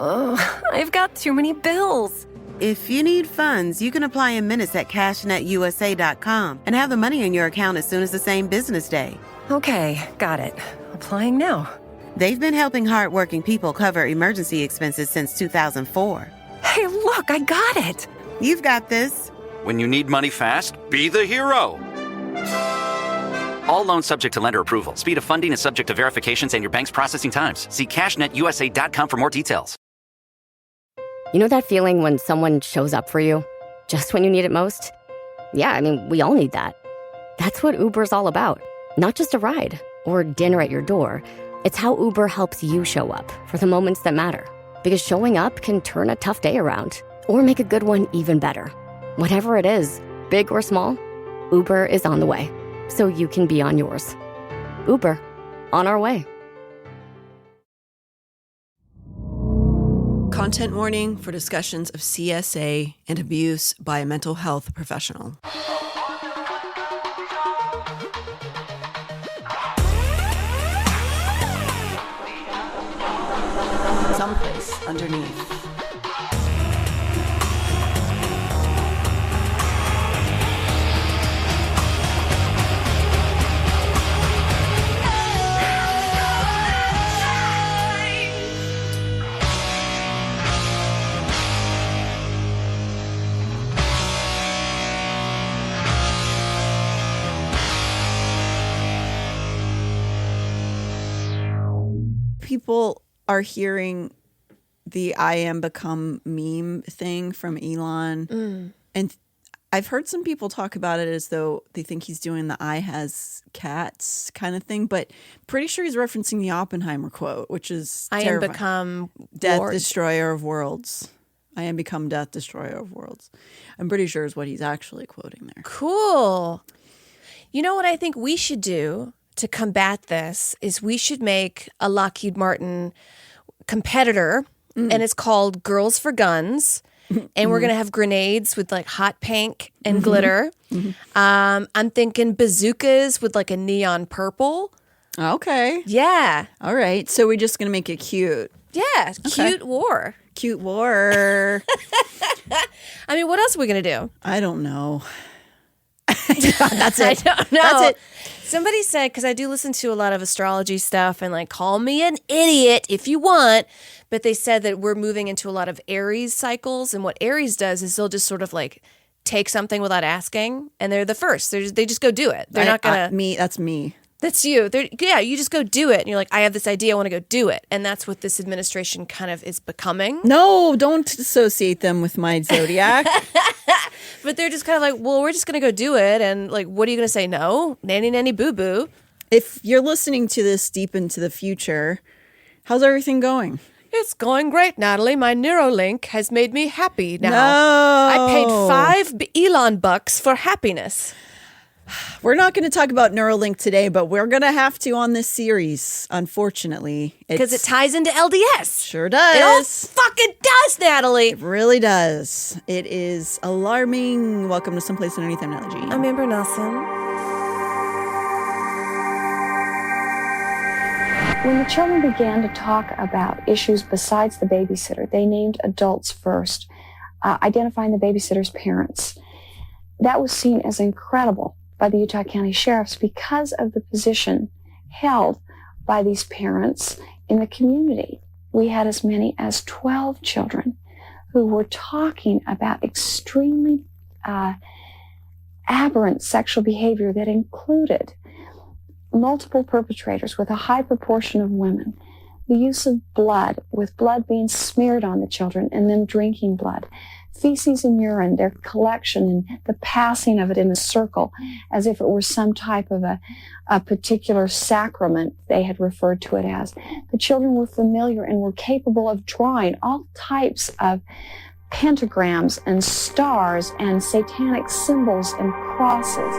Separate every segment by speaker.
Speaker 1: I've got too many bills.
Speaker 2: If you need funds, you can apply in minutes at cashnetusa.com and have the money in your account as soon as the same business day.
Speaker 1: Okay, got it. Applying now.
Speaker 2: They've been helping hardworking people cover emergency expenses since 2004.
Speaker 1: Hey, look, I got it.
Speaker 2: You've got this.
Speaker 3: When you need money fast, be the hero. All loans subject to lender approval. Speed of funding is subject to verifications and your bank's processing times. See cashnetusa.com for more details.
Speaker 4: You know that feeling when someone shows up for you just when you need it most? Yeah, I mean, we all need that. That's what Uber's all about. Not just a ride or dinner at your door. It's how Uber helps you show up for the moments that matter. Because showing up can turn a tough day around or make a good one even better. Whatever it is, big or small, Uber is on the way, so you can be on yours. Uber, on our way.
Speaker 5: Content warning for discussions of CSA and abuse by a mental health professional. Someplace underneath. People are hearing the I am become meme thing from Elon. And I've heard some people talk about it as though they think he's doing the I has cats kind of thing, but pretty sure he's referencing the Oppenheimer quote, which is
Speaker 6: I
Speaker 5: terrifying.
Speaker 6: am become
Speaker 5: Death,
Speaker 6: Lord.
Speaker 5: destroyer of worlds. I am become death, destroyer of worlds. I'm pretty sure is what he's actually quoting there.
Speaker 6: Cool. You know what I think we should do to combat this is we should make a Lockheed Martin competitor, and it's called Girls for Guns. And we're going to have grenades with like hot pink and glitter. I'm thinking bazookas with like a neon purple.
Speaker 5: Okay.
Speaker 6: Yeah.
Speaker 5: All right. So we're just going to make it cute.
Speaker 6: Yeah. Cute war.
Speaker 5: Cute war.
Speaker 6: I mean, what else are we going to do?
Speaker 5: I don't know. That's it.
Speaker 6: I don't know.
Speaker 5: That's it.
Speaker 6: Somebody said, because I do listen to a lot of astrology stuff and like call me an idiot if you want, but they said that we're moving into a lot of Aries cycles. And what Aries does is they'll just sort of like take something without asking, and they're the first. They just go do it. They're not going to.
Speaker 5: That's me.
Speaker 6: That's you. Yeah, you just go do it. And you're like, I have this idea. I want to go do it. And that's what this administration kind of is becoming.
Speaker 5: No, don't associate them with my zodiac.
Speaker 6: But they're just kind of like, well, we're just going to go do it. And like, what are you going to say? No? Nanny, nanny, boo, boo.
Speaker 5: If you're listening to this deep into the future, how's everything going?
Speaker 6: It's going great, Natalie. My Neuralink has made me happy now.
Speaker 5: No.
Speaker 6: I paid $5 Elon bucks for happiness.
Speaker 5: We're not going to talk about Neuralink today, but we're going to have to on this series, unfortunately.
Speaker 6: Because it ties into LDS.
Speaker 5: Sure does.
Speaker 6: It all fucking does, Natalie.
Speaker 5: It really does. It is alarming. Welcome to Someplace Underneath. I'm Natalie G.
Speaker 6: I'm Amber Nelson.
Speaker 7: When the children began to talk about issues besides the babysitter, they named adults first, identifying the babysitter's parents. That was seen as incredible by the Utah County Sheriffs because of the position held by these parents in the community. We had as many as 12 children who were talking about extremely aberrant sexual behavior that included multiple perpetrators with a high proportion of women, the use of blood, with blood being smeared on the children and then drinking blood, feces and urine, their collection and the passing of it in a circle as if it were some type of a particular sacrament they had referred to it as. The children were familiar and were capable of drawing all types of pentagrams and stars and satanic symbols and crosses.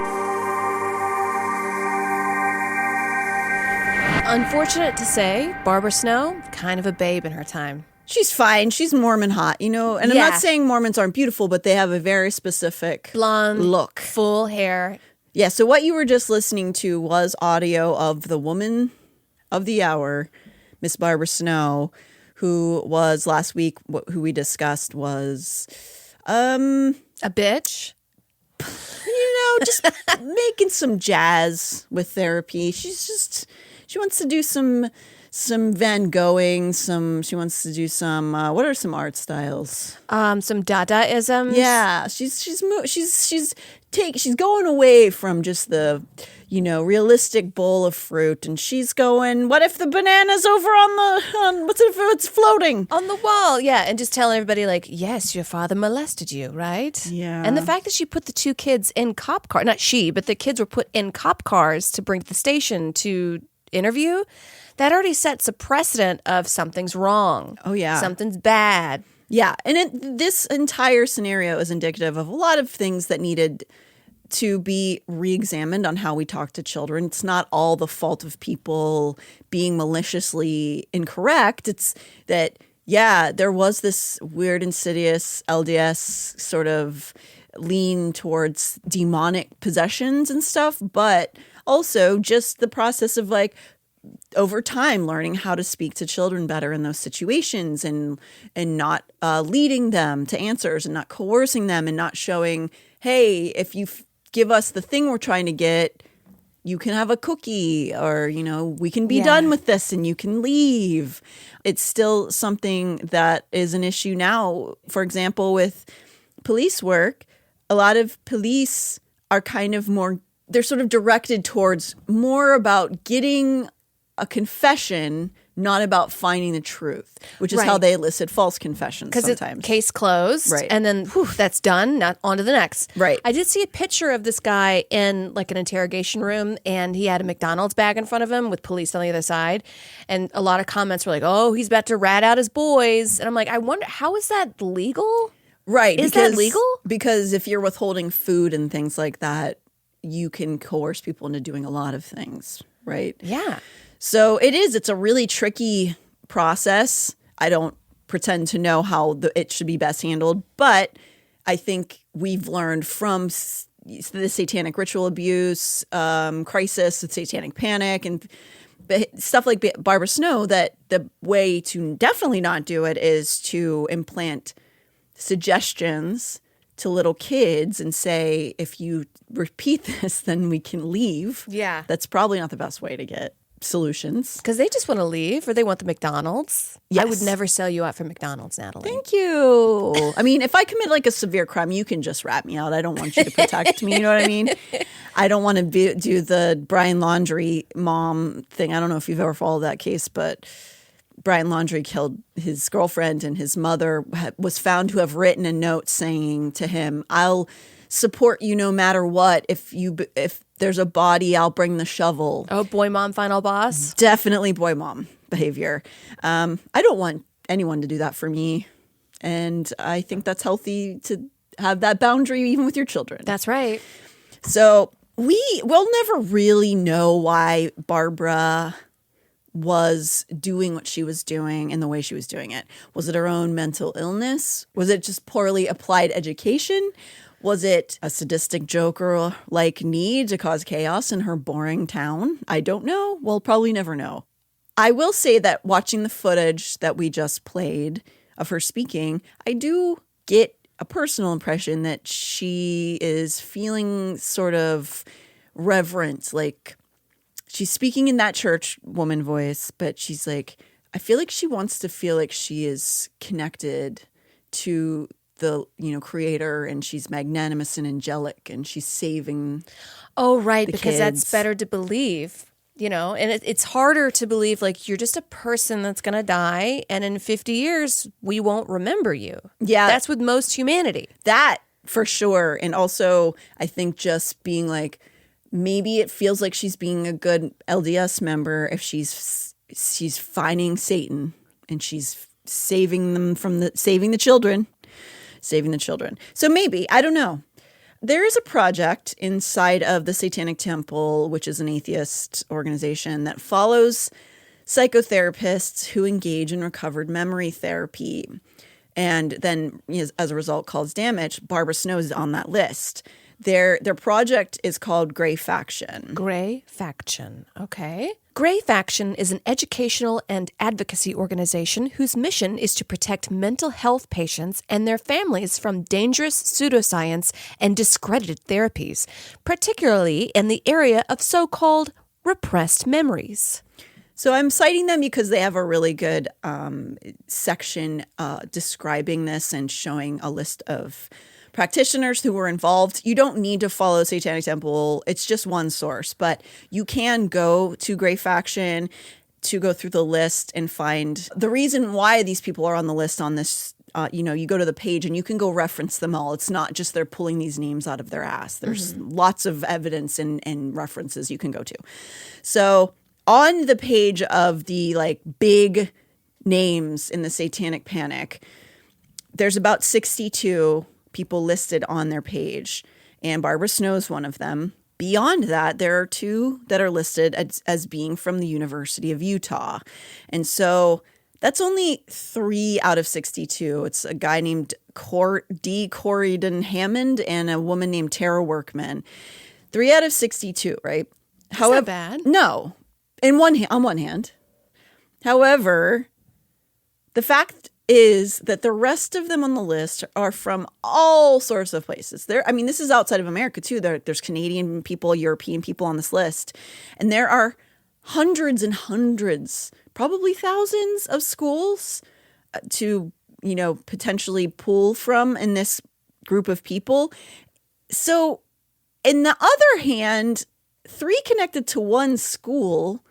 Speaker 6: Unfortunate to say, Barbara Snow, kind of a babe in her time.
Speaker 5: She's fine. She's Mormon hot, you know? And
Speaker 6: Yeah.
Speaker 5: I'm not saying Mormons aren't beautiful, but they have a very specific
Speaker 6: Blonde
Speaker 5: look.
Speaker 6: Full hair.
Speaker 5: Yeah, so what you were just listening to was audio of the woman of the hour, Miss Barbara Snow, who was last week, who we discussed was,
Speaker 6: A bitch.
Speaker 5: just making some jazz with therapy. She wants to do some Van Goghing, she wants to do some, what are some art styles?
Speaker 6: Some Dadaisms.
Speaker 5: Yeah, she's going away from just the, realistic bowl of fruit, and she's going, what if the banana's over what's if it's floating
Speaker 6: On the wall, yeah, and just telling everybody, like, yes, your father molested you, right?
Speaker 5: Yeah.
Speaker 6: And the fact that she put the two kids in cop cars, not she, but the kids were put in cop cars to bring to the station to interview, that already sets a precedent of something's wrong.
Speaker 5: Oh, yeah.
Speaker 6: Something's bad.
Speaker 5: Yeah, and this entire scenario is indicative of a lot of things that needed to be re-examined on how we talk to children. It's not all the fault of people being maliciously incorrect. It's that, yeah, there was this weird, insidious LDS sort of lean towards demonic possessions and stuff, but also just the process of, like, over time learning how to speak to children better in those situations and not leading them to answers and not coercing them and not showing, hey, if you give us the thing we're trying to get, you can have a cookie, or, we can be done with this and you can leave. It's still something that is an issue now. For example, with police work, a lot of police are kind of more, they're sort of directed towards more about getting a confession, not about finding the truth, which is how they elicit false confessions sometimes.
Speaker 6: It's case closed,
Speaker 5: Right.
Speaker 6: And then that's done, not on to the next.
Speaker 5: Right.
Speaker 6: I did see a picture of this guy in like an interrogation room, and he had a McDonald's bag in front of him with police on the other side. And a lot of comments were like, oh, he's about to rat out his boys. And I'm like, I wonder, how is that legal?
Speaker 5: Right.
Speaker 6: Is that legal?
Speaker 5: Because if you're withholding food and things like that, you can coerce people into doing a lot of things, right?
Speaker 6: Yeah.
Speaker 5: So it's a really tricky process. I don't pretend to know how it should be best handled, but I think we've learned from the satanic ritual abuse crisis, the satanic panic, and stuff like Barbara Snow, that the way to definitely not do it is to implant suggestions to little kids and say, if you repeat this, then we can leave.
Speaker 6: Yeah.
Speaker 5: That's probably not the best way to get solutions.
Speaker 6: Because they just want to leave, or they want the McDonald's.
Speaker 5: Yes.
Speaker 6: I would never sell you out for McDonald's, Natalie.
Speaker 5: Thank you. I mean, if I commit like a severe crime, you can just rat me out. I don't want you to protect me. You know what I mean? I don't want to do the Brian Laundrie mom thing. I don't know if you've ever followed that case, but Brian Laundrie killed his girlfriend, and his mother was found to have written a note saying to him, I'll support you no matter what. If there's a body, I'll bring the shovel.
Speaker 6: Oh, boy, mom, final boss.
Speaker 5: Definitely boy mom behavior. I don't want anyone to do that for me. And I think that's healthy to have that boundary even with your children.
Speaker 6: That's right.
Speaker 5: So we'll never really know why Barbara was doing what she was doing and the way she was doing it. Was it her own mental illness? Was it just poorly applied education? Was it a sadistic Joker-like need to cause chaos in her boring town? I don't know. We'll probably never know. I will say that watching the footage that we just played of her speaking, I do get a personal impression that she is feeling sort of reverent, like she's speaking in that church woman voice, but she's like, I feel like she wants to feel like she is connected to the, creator, and she's magnanimous and angelic, and she's saving.
Speaker 6: Oh, right, because
Speaker 5: kids.
Speaker 6: that's better to believe, and it's harder to believe like you're just a person that's going to die, and in 50 years, we won't remember you.
Speaker 5: Yeah.
Speaker 6: That's with most humanity.
Speaker 5: That for sure. And also, I think just being like, maybe it feels like she's being a good LDS member if she's finding Satan and she's saving them from saving the children. So maybe, I don't know. There is a project inside of the Satanic Temple, which is an atheist organization that follows psychotherapists who engage in recovered memory therapy. And then, as a result, cause damage. Barbara Snow is on that list. Their project is called Gray Faction.
Speaker 6: Gray Faction. Okay. Grey Faction is an educational and advocacy organization whose mission is to protect mental health patients and their families from dangerous pseudoscience and discredited therapies, particularly in the area of so-called repressed memories.
Speaker 5: So I'm citing them because they have a really good section describing this and showing a list of practitioners who were involved. You don't need to follow Satanic Temple. It's just one source, but you can go to Grey Faction to go through the list and find the reason why these people are on the list on this. You go to the page and you can go reference them all. It's not just they're pulling these names out of their ass. There's lots of evidence and references you can go to. So on the page of the like big names in the Satanic Panic, there's about 62 people listed on their page, and Barbara Snow's one of them. Beyond that, there are 2 that are listed as being from the University of Utah. And so that's only 3 out of 62. It's a guy named D. Corydon Hammond and a woman named Tara Workman. 3 out of 62, right?
Speaker 6: That's not bad.
Speaker 5: No. On one hand. However, the fact is that the rest of them on the list are from all sorts of places. This is outside of America too. There's Canadian people, European people on this list. And there are hundreds and hundreds, probably thousands of schools to, potentially pull from in this group of people. So, in the other hand, 3 connected to one school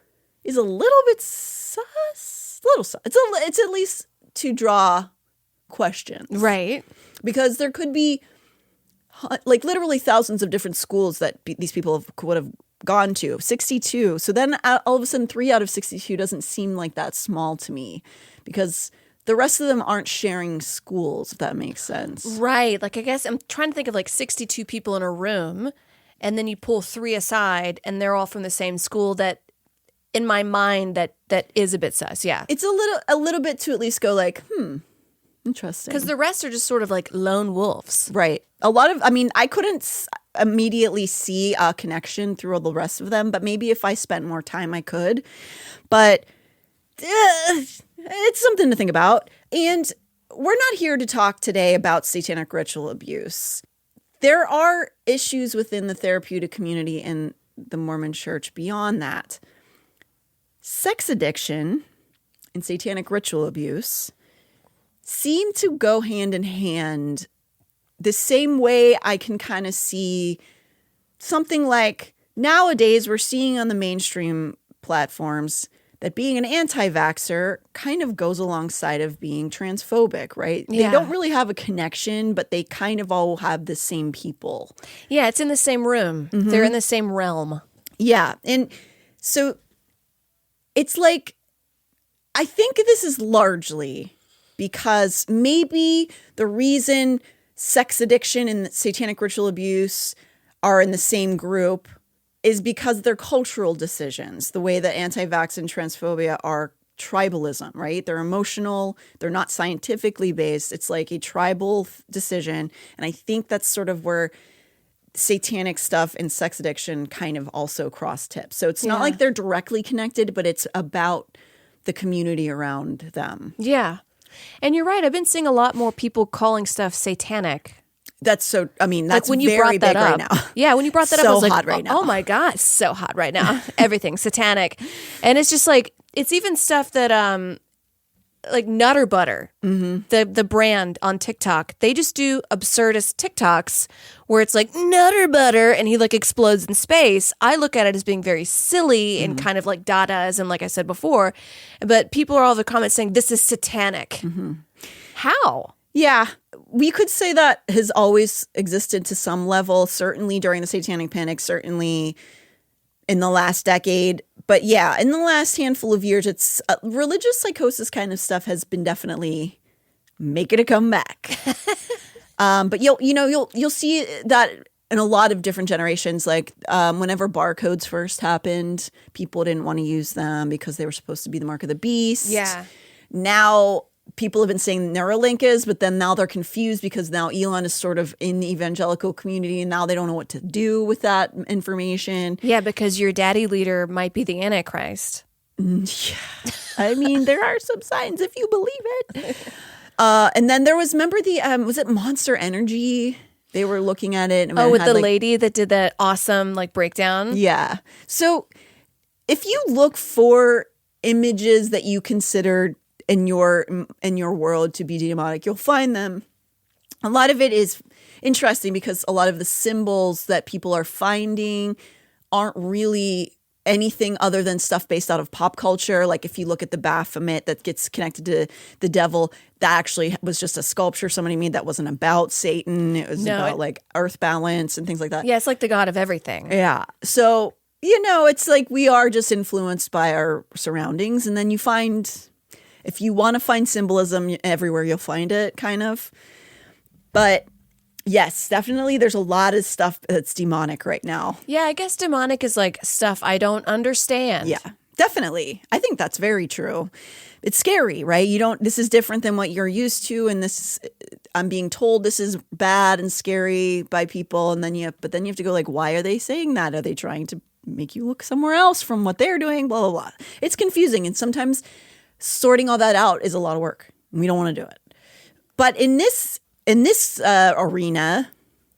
Speaker 5: is a little bit sus. It's at least to draw questions.
Speaker 6: Right.
Speaker 5: Because there could be like literally thousands of different schools that these people would have gone to. 62. So then all of a sudden 3 out of 62 doesn't seem like that small to me because the rest of them aren't sharing schools, if that makes sense.
Speaker 6: Right. Like, I guess I'm trying to think of like 62 people in a room, and then you pull 3 aside and they're all from the same school. That in my mind, that is a bit sus. Yeah.
Speaker 5: It's a little bit to at least go like, interesting.
Speaker 6: Because the rest are just sort of like lone wolves.
Speaker 5: Right. I couldn't immediately see a connection through all the rest of them, but maybe if I spent more time, I could. But it's something to think about. And we're not here to talk today about satanic ritual abuse. There are issues within the therapeutic community in the Mormon Church beyond that. Sex addiction and satanic ritual abuse seem to go hand in hand the same way. I can kind of see something like nowadays we're seeing on the mainstream platforms that being an anti-vaxxer kind of goes alongside of being transphobic, right?
Speaker 6: Yeah.
Speaker 5: They don't really have a connection, but they kind of all have the same people.
Speaker 6: Yeah, it's in the same room.
Speaker 5: Mm-hmm.
Speaker 6: They're in the same realm.
Speaker 5: Yeah. And so it's like, I think this is largely because maybe the reason sex addiction and satanic ritual abuse are in the same group is because they're cultural decisions. The way that anti-vax and transphobia are tribalism, right? They're emotional. They're not scientifically based. It's like a tribal decision. And I think that's sort of where satanic stuff and sex addiction kind of also cross tips. So it's not like they're directly connected, but it's about the community around them.
Speaker 6: Yeah. And you're right. I've been seeing a lot more people calling stuff satanic.
Speaker 5: That's so, that's
Speaker 6: like when you
Speaker 5: very
Speaker 6: brought that
Speaker 5: big
Speaker 6: up.
Speaker 5: right now.
Speaker 6: Yeah, when you brought that up, I
Speaker 5: So
Speaker 6: was like,
Speaker 5: hot right now.
Speaker 6: oh my God, so hot right now. Everything satanic. And it's just like, it's even stuff that, like Nutter Butter, the brand on TikTok, they just do absurdist TikToks where it's like Nutter Butter and he like explodes in space. I look at it as being very silly and kind of like Dadaism, like I said before. But people are all in the comments saying this is satanic. How?
Speaker 5: Yeah, we could say that has always existed to some level, certainly during the Satanic Panic, certainly in the last decade. But yeah, in the last handful of years, it's religious psychosis kind of stuff has been definitely making a comeback. But you'll see that in a lot of different generations. Like whenever barcodes first happened, people didn't want to use them because they were supposed to be the mark of the beast.
Speaker 6: Yeah.
Speaker 5: Now people have been saying Neuralink is, but then now they're confused because now Elon is sort of in the evangelical community and now they don't know what to do with that information.
Speaker 6: Yeah, because your daddy leader might be the Antichrist.
Speaker 5: Yeah. I mean, there are some signs if you believe it. And then there was, remember was it Monster Energy? They were looking at it. And
Speaker 6: with
Speaker 5: had,
Speaker 6: the lady that did that awesome breakdown?
Speaker 5: Yeah. So if you look for images that you considered in your world to be demonic, you'll find them. A lot of it is interesting because a lot of the symbols that people are finding aren't really anything other than stuff based out of pop culture. Like if you look at the Baphomet that gets connected to the devil, that actually was just a sculpture somebody made that wasn't about Satan. It was about earth balance and things like that.
Speaker 6: Yeah, it's like the god of everything.
Speaker 5: Yeah. So, it's like we are just influenced by our surroundings. And then you find, if you want to find symbolism everywhere, you'll find it kind of. But yes, definitely there's a lot of stuff that's demonic right now.
Speaker 6: Yeah, I guess demonic is like stuff I don't understand.
Speaker 5: Yeah, definitely. I think that's very true. It's scary, right? This is different than what you're used to. And I'm being told this is bad and scary by people. And then you have to go why are they saying that? Are they trying to make you look somewhere else from what they're doing? Blah, blah, blah. It's confusing. And sometimes sorting all that out is a lot of work. We don't want to do it. But in this arena,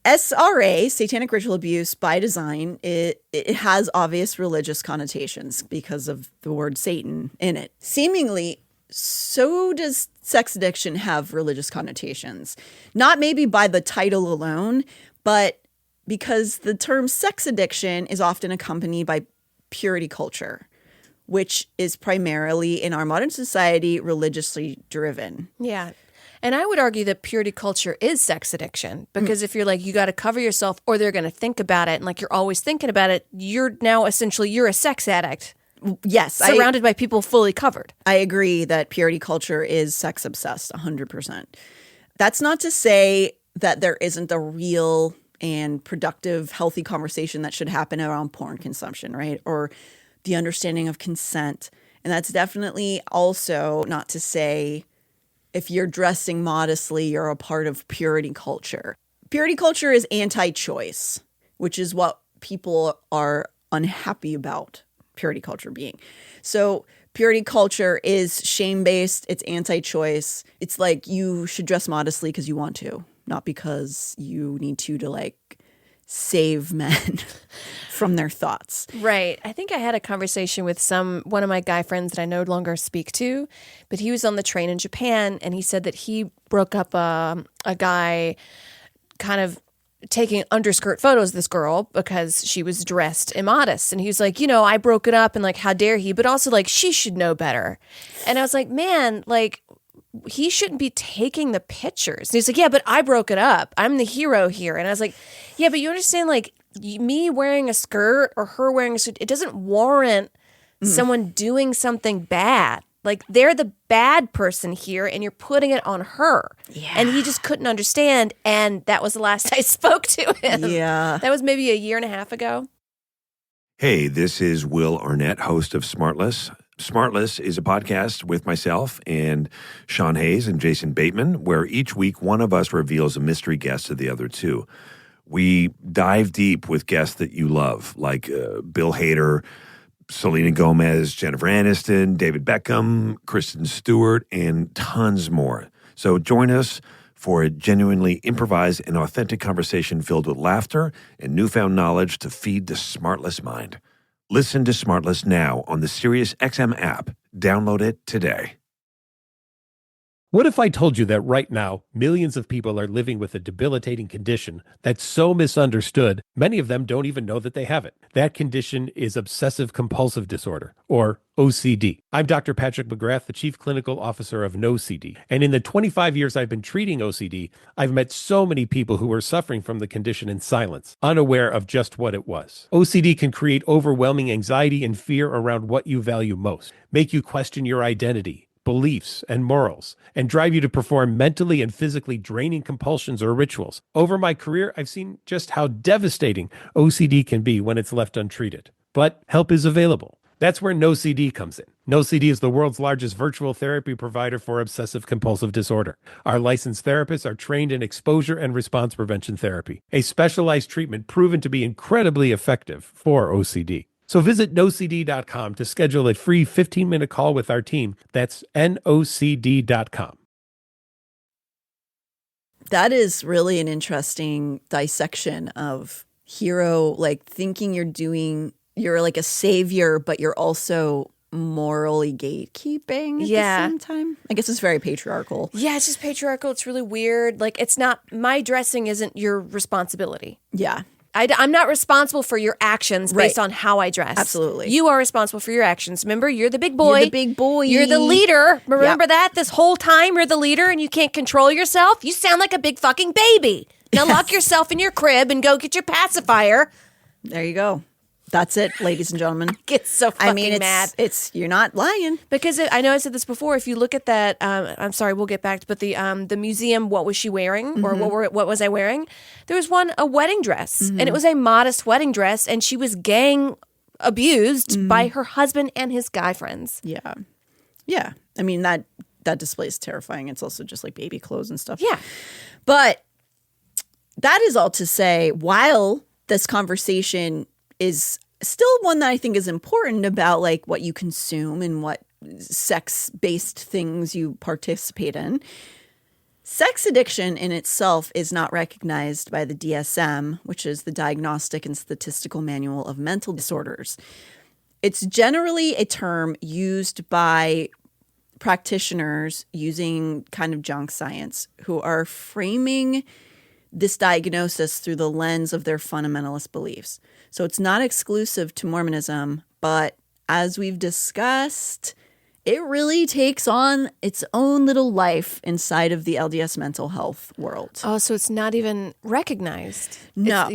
Speaker 5: SRA, satanic ritual abuse by design, it has obvious religious connotations because of the word Satan in it. Seemingly, so does sex addiction have religious connotations. Not maybe by the title alone, but because the term sex addiction is often accompanied by purity culture, which is primarily in our modern society religiously driven.
Speaker 6: Yeah. And I would argue that purity culture is sex addiction because if you're you got to cover yourself or they're going to think about it and you're always thinking about it, you're now essentially you're a sex addict.
Speaker 5: Yes.
Speaker 6: Surrounded by people fully covered.
Speaker 5: I agree that purity culture is sex obsessed 100%. That's not to say that there isn't a real and productive, healthy conversation that should happen around porn consumption, right? Or the understanding of consent. And that's definitely also not to say if you're dressing modestly, you're a part of purity culture. Purity culture is anti-choice, which is what people are unhappy about purity culture being. So purity culture is shame-based. It's anti-choice. It's you should dress modestly because you want to, not because you need to save men from their thoughts.
Speaker 6: Right. I think I had a conversation with one of my guy friends that I no longer speak to, but he was on the train in Japan and he said that he broke up a guy kind of taking underskirt photos of this girl because she was dressed immodest. And he was like, I broke it up and how dare he, but also she should know better. And I was like, man, he shouldn't be taking the pictures. And he's like, yeah, but I broke it up. I'm the hero here. And I was like, yeah, but you understand, me wearing a skirt or her wearing a suit, it doesn't warrant someone doing something bad. They're the bad person here and you're putting it on her. Yeah. And he just couldn't understand. And that was the last I spoke to him.
Speaker 5: Yeah.
Speaker 6: That was maybe a year and a half ago.
Speaker 8: Hey, this is Will Arnett, host of Smartless. Smartless is a podcast with myself and Sean Hayes and Jason Bateman, where each week one of us reveals a mystery guest to the other two. We dive deep with guests that you love, like Bill Hader, Selena Gomez, Jennifer Aniston, David Beckham, Kristen Stewart, and tons more. So join us for a genuinely improvised and authentic conversation filled with laughter and newfound knowledge to feed the Smartless mind. Listen to Smartless now on the SiriusXM app. Download it today.
Speaker 9: What if I told you that right now, millions of people are living with a debilitating condition that's so misunderstood, many of them don't even know that they have it? That condition is obsessive compulsive disorder, or OCD. I'm Dr. Patrick McGrath, the Chief Clinical Officer of NoCD. And in the 25 years I've been treating OCD, I've met so many people who are suffering from the condition in silence, unaware of just what it was. OCD can create overwhelming anxiety and fear around what you value most, make you question your identity, beliefs, and morals, and drive you to perform mentally and physically draining compulsions or rituals. Over my career, I've seen just how devastating OCD can be when it's left untreated. But help is available. That's where NoCD comes in. NoCD is the world's largest virtual therapy provider for obsessive compulsive disorder. Our licensed therapists are trained in exposure and response prevention therapy, a specialized treatment proven to be incredibly effective for OCD. So visit nocd.com to schedule a free 15-minute call with our team. That's nocd.com.
Speaker 5: That is really an interesting dissection of hero, like thinking you're like a savior, but you're also morally gatekeeping at the same time. I guess it's very patriarchal.
Speaker 6: Yeah, it's just patriarchal. It's really weird. Like, it's not, my dressing isn't your responsibility.
Speaker 5: Yeah.
Speaker 6: I'm not responsible for your actions based on how I dress.
Speaker 5: Absolutely.
Speaker 6: You are responsible for your actions. Remember, you're the big boy.
Speaker 5: You're the big boy.
Speaker 6: You're the leader. Remember that? This whole time you're the leader and you can't control yourself? You sound like a big fucking baby. Now lock yourself in your crib and go get your pacifier.
Speaker 5: There you go. That's it, ladies and gentlemen.
Speaker 6: I get so fucking mad.
Speaker 5: You're not lying.
Speaker 6: Because I know I said this before. If you look at that, I'm sorry, we'll get back to, but the museum, what was she wearing, or what was I wearing? There was a wedding dress, and it was a modest wedding dress, and she was gang abused by her husband and his guy friends.
Speaker 5: Yeah, yeah. I mean that display is terrifying. It's also just like baby clothes and stuff.
Speaker 6: Yeah,
Speaker 5: but that is all to say, while this conversation is still one that I think is important about like what you consume and what sex-based things you participate in, sex addiction in itself is not recognized by the DSM, which is the Diagnostic and Statistical Manual of Mental Disorders. It's generally a term used by practitioners using kind of junk science who are framing this diagnosis through the lens of their fundamentalist beliefs. So it's not exclusive to Mormonism, but as we've discussed, it really takes on its own little life inside of the LDS mental health world.
Speaker 6: Oh, so it's not even recognized.
Speaker 5: No.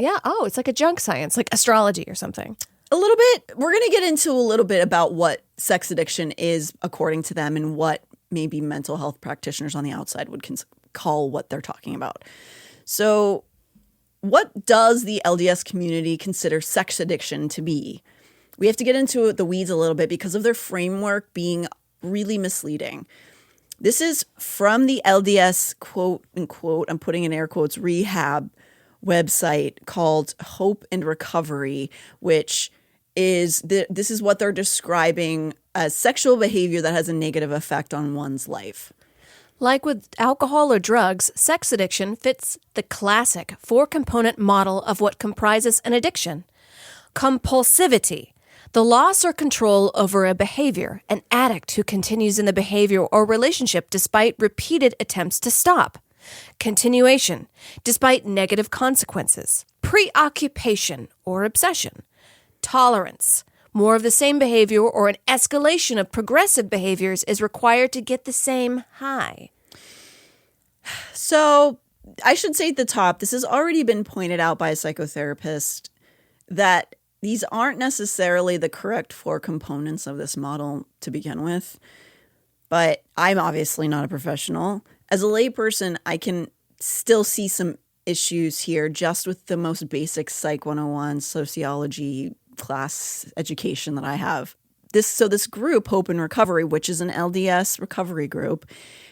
Speaker 6: It's like a junk science, like astrology or something.
Speaker 5: A little bit. We're going to get into a little bit about what sex addiction is according to them and what maybe mental health practitioners on the outside would call what they're talking about. So what does the LDS community consider sex addiction to be? We have to get into the weeds a little bit because of their framework being really misleading. This is from the LDS, quote unquote, I'm putting in air quotes, rehab website called Hope and Recovery, which is this is what they're describing as sexual behavior that has a negative effect on one's life.
Speaker 6: Like with alcohol or drugs, sex addiction fits the classic 4-component model of what comprises an addiction. Compulsivity, the loss or control over a behavior, an addict who continues in the behavior or relationship despite repeated attempts to stop. Continuation, despite negative consequences. Preoccupation or obsession. Tolerance, more of the same behavior or an escalation of progressive behaviors is required to get the same high.
Speaker 5: So I should say at the top, this has already been pointed out by a psychotherapist that these aren't necessarily the correct 4 components of this model to begin with. But I'm obviously not a professional. As a layperson, I can still see some issues here just with the most basic Psych 101 sociology class education that I have. This group, Hope and Recovery, which is an LDS recovery group,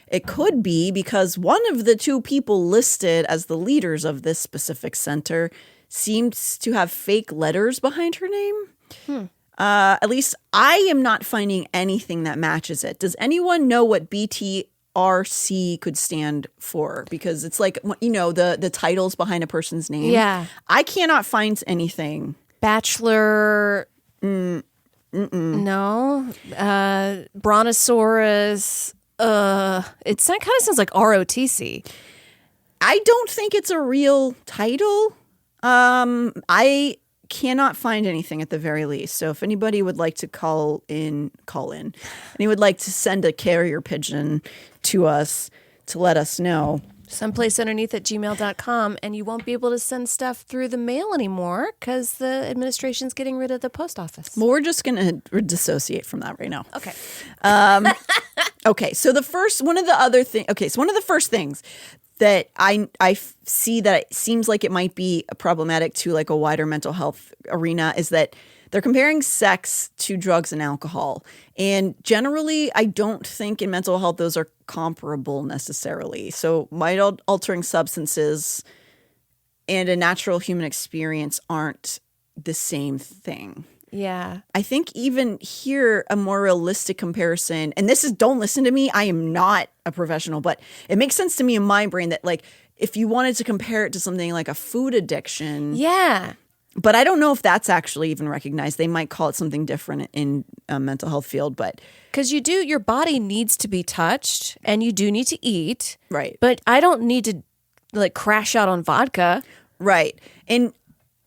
Speaker 5: it could be because one of the 2 people listed as the leaders of this specific center seems to have fake letters behind her name. At least I am not finding anything that matches it. Does anyone know what BTRC could stand for? Because it's like, you know, the titles behind a person's name.
Speaker 6: Yeah.
Speaker 5: I cannot find anything.
Speaker 6: Bachelor, no. Brontosaurus, it kind of sounds like ROTC.
Speaker 5: I don't think it's a real title. I cannot find anything at the very least. So if anybody would like to call in, and you would like to send a carrier pigeon to us to let us know.
Speaker 6: someplaceunderneath@gmail.com, and you won't be able to send stuff through the mail anymore because the administration's getting rid of the post office.
Speaker 5: Well, we're just going to dissociate from that right now.
Speaker 6: Okay.
Speaker 5: Okay. So one of the first things, that I see that it seems like it might be problematic to like a wider mental health arena is that they're comparing sex to drugs and alcohol. And generally, I don't think in mental health those are comparable necessarily. So mind-altering substances and a natural human experience aren't the same thing.
Speaker 6: Yeah.
Speaker 5: I think even here, a more realistic comparison, and this is, don't listen to me, I am not a professional, but it makes sense to me in my brain that like, if you wanted to compare it to something like a food addiction.
Speaker 6: Yeah.
Speaker 5: But I don't know if that's actually even recognized. They might call it something different in a mental health field, but.
Speaker 6: Because your body needs to be touched and you do need to eat.
Speaker 5: Right.
Speaker 6: But I don't need to like crash out on vodka.
Speaker 5: Right. And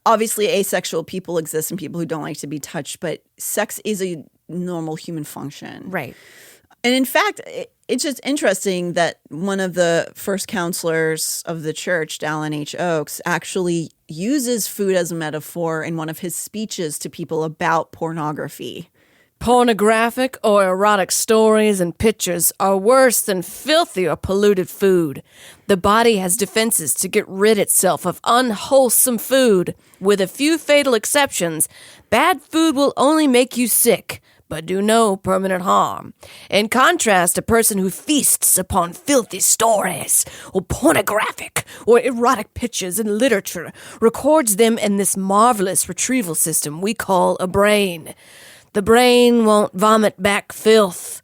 Speaker 5: obviously asexual people exist and people who don't like to be touched, but sex is a normal human function.
Speaker 6: Right.
Speaker 5: And in fact, it's just interesting that one of the first counselors of the church, Dallin H. Oakes, actually uses food as a metaphor in one of his speeches to people about pornography.
Speaker 6: Pornographic or erotic stories and pictures are worse than filthy or polluted food. The body has defenses to get rid itself of unwholesome food. With a few fatal exceptions, bad food will only make you sick, but do no permanent harm. In contrast, a person who feasts upon filthy stories or pornographic or erotic pictures in literature records them in this marvelous retrieval system we call a brain. The brain won't vomit back filth.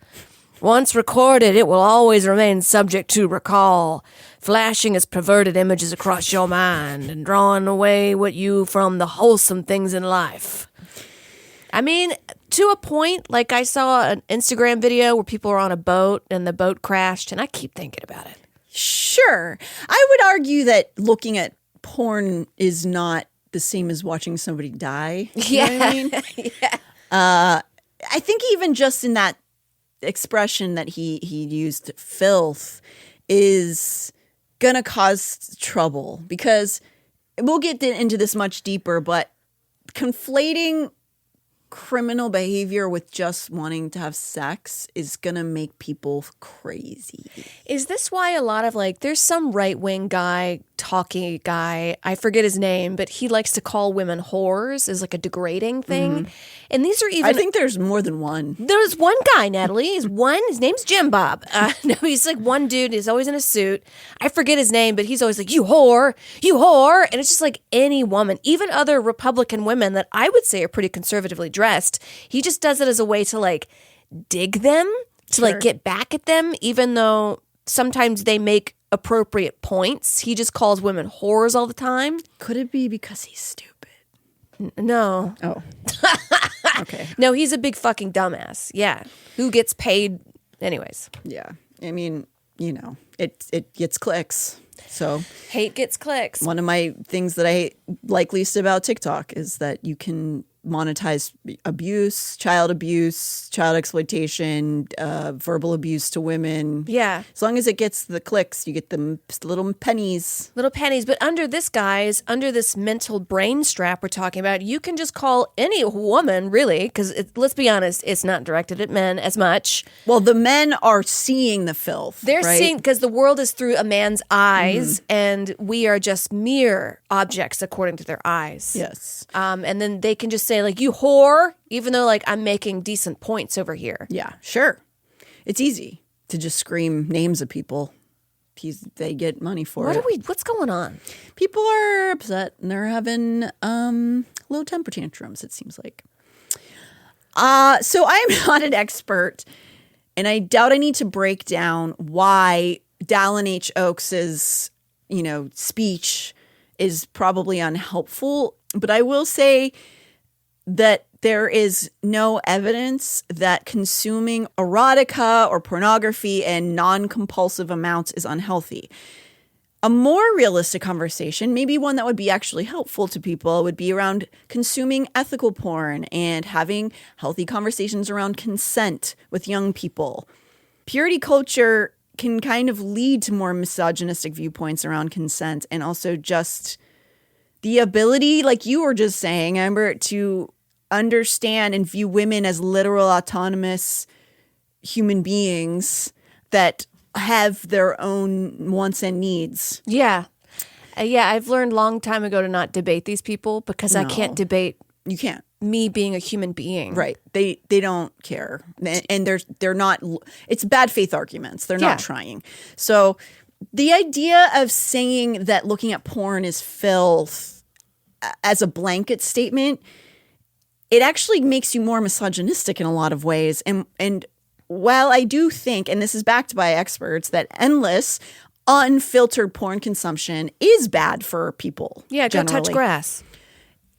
Speaker 6: Once recorded, it will always remain subject to recall, flashing its perverted images across your mind and drawing away what you from the wholesome things in life. I mean, to a point, like I saw an Instagram video where people were on a boat and the boat crashed, and I keep thinking about it.
Speaker 5: Sure. I would argue that looking at porn is not the same as watching somebody die. You know what I mean?
Speaker 6: Yeah.
Speaker 5: I think even just in that expression that he used, filth, is gonna cause trouble because we'll get into this much deeper, but conflating criminal behavior with just wanting to have sex is gonna make people crazy.
Speaker 6: Is this why a lot of there's some right-wing guy, talky guy, I forget his name, but he likes to call women whores as like a degrading thing. Mm-hmm. And these are even...
Speaker 5: I think there's more than one.
Speaker 6: There's one guy, Natalie. His name's Jim Bob. No, he's like one dude. He's always in a suit. I forget his name, but he's always like, you whore. And it's just like any woman, even other Republican women that I would say are pretty conservatively dressed. He just does it as a way to like dig them, to like get back at them, even though sometimes they make appropriate points. He just calls women whores all the time.
Speaker 5: Could it be because he's stupid?
Speaker 6: No.
Speaker 5: Oh. Okay.
Speaker 6: No, he's a big fucking dumbass. Yeah. Who gets paid anyways.
Speaker 5: Yeah. I mean, it gets clicks. So
Speaker 6: hate gets clicks.
Speaker 5: One of my things that I like least about TikTok is that you can monetize abuse, child exploitation, verbal abuse to women.
Speaker 6: Yeah.
Speaker 5: As long as it gets the clicks, you get them little pennies.
Speaker 6: Little pennies. But under this mental brain strap we're talking about, you can just call any woman, really, because let's be honest, it's not directed at men as much.
Speaker 5: Well, the men are seeing the filth.
Speaker 6: They're seeing, because the world is through a man's eyes, and we are just mere objects according to their eyes.
Speaker 5: Yes.
Speaker 6: And then they can just say, like, you whore, even though, like, I'm making decent points over here.
Speaker 5: Yeah, sure. It's easy to just scream names of people. They get money for it.
Speaker 6: What's going on?
Speaker 5: People are upset and they're having low temper tantrums, it seems like. So I am not an expert, and I doubt I need to break down why Dallin H. Oakes's, speech is probably unhelpful. But I will say that there is no evidence that consuming erotica or pornography in non-compulsive amounts is unhealthy. A more realistic conversation, maybe one that would be actually helpful to people, would be around consuming ethical porn and having healthy conversations around consent with young people. Purity culture can kind of lead to more misogynistic viewpoints around consent, and also just the ability, like you were just saying, Amber, to understand and view women as literal autonomous human beings that have their own wants and needs.
Speaker 6: Yeah. Yeah, I've learned long time ago to not debate these people because I can't debate
Speaker 5: You can't.
Speaker 6: me being a human being.
Speaker 5: Right. They don't care. And they're not, it's bad faith arguments. They're not trying. So the idea of saying that looking at porn is filth as a blanket statement, it actually makes you more misogynistic in a lot of ways. And while I do think, and this is backed by experts, that endless, unfiltered porn consumption is bad for people.
Speaker 6: Yeah, go touch grass.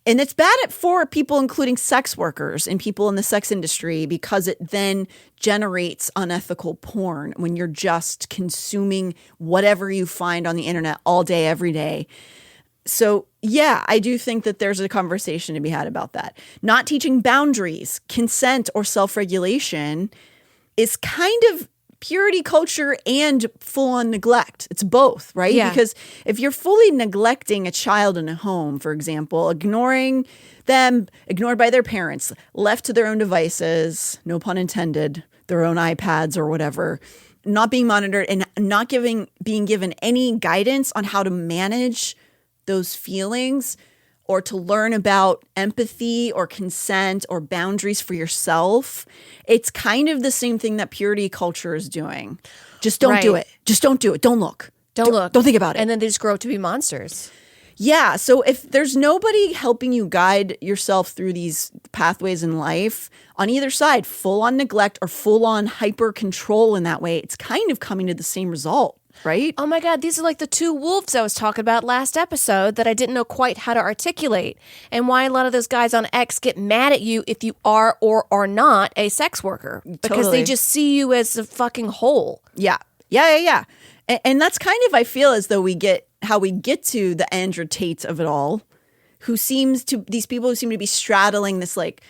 Speaker 5: And it's bad for people, including sex workers and people in the sex industry, because it then generates unethical porn when you're just consuming whatever you find on the internet all day, every day. So, yeah, I do think that there's a conversation to be had about that. Not teaching boundaries, consent, or self-regulation is kind of purity culture and full-on neglect. It's both, right?
Speaker 6: Yeah.
Speaker 5: Because if you're fully neglecting a child in a home, for example, ignoring them, ignored by their parents, left to their own devices, no pun intended, their own iPads or whatever, not being monitored and not being given any guidance on how to manage those feelings or to learn about empathy or consent or boundaries for yourself, it's kind of the same thing that purity culture is doing. Just don't do it. Just don't do it. Don't look.
Speaker 6: Don't look.
Speaker 5: Don't think about it.
Speaker 6: And then they just grow up to be monsters.
Speaker 5: Yeah. So if there's nobody helping you guide yourself through these pathways in life, on either side, full on neglect or full on hyper control in that way, it's kind of coming to the same result. Right?
Speaker 6: Oh my God, these are like the two wolves I was talking about last episode that I didn't know quite how to articulate, and why a lot of those guys on X get mad at you if you are or are not a sex worker because they just see you as a fucking hole.
Speaker 5: Yeah. And that's kind of, I feel as though we get to the Andrew Tate of it all, these people who seem to be straddling this like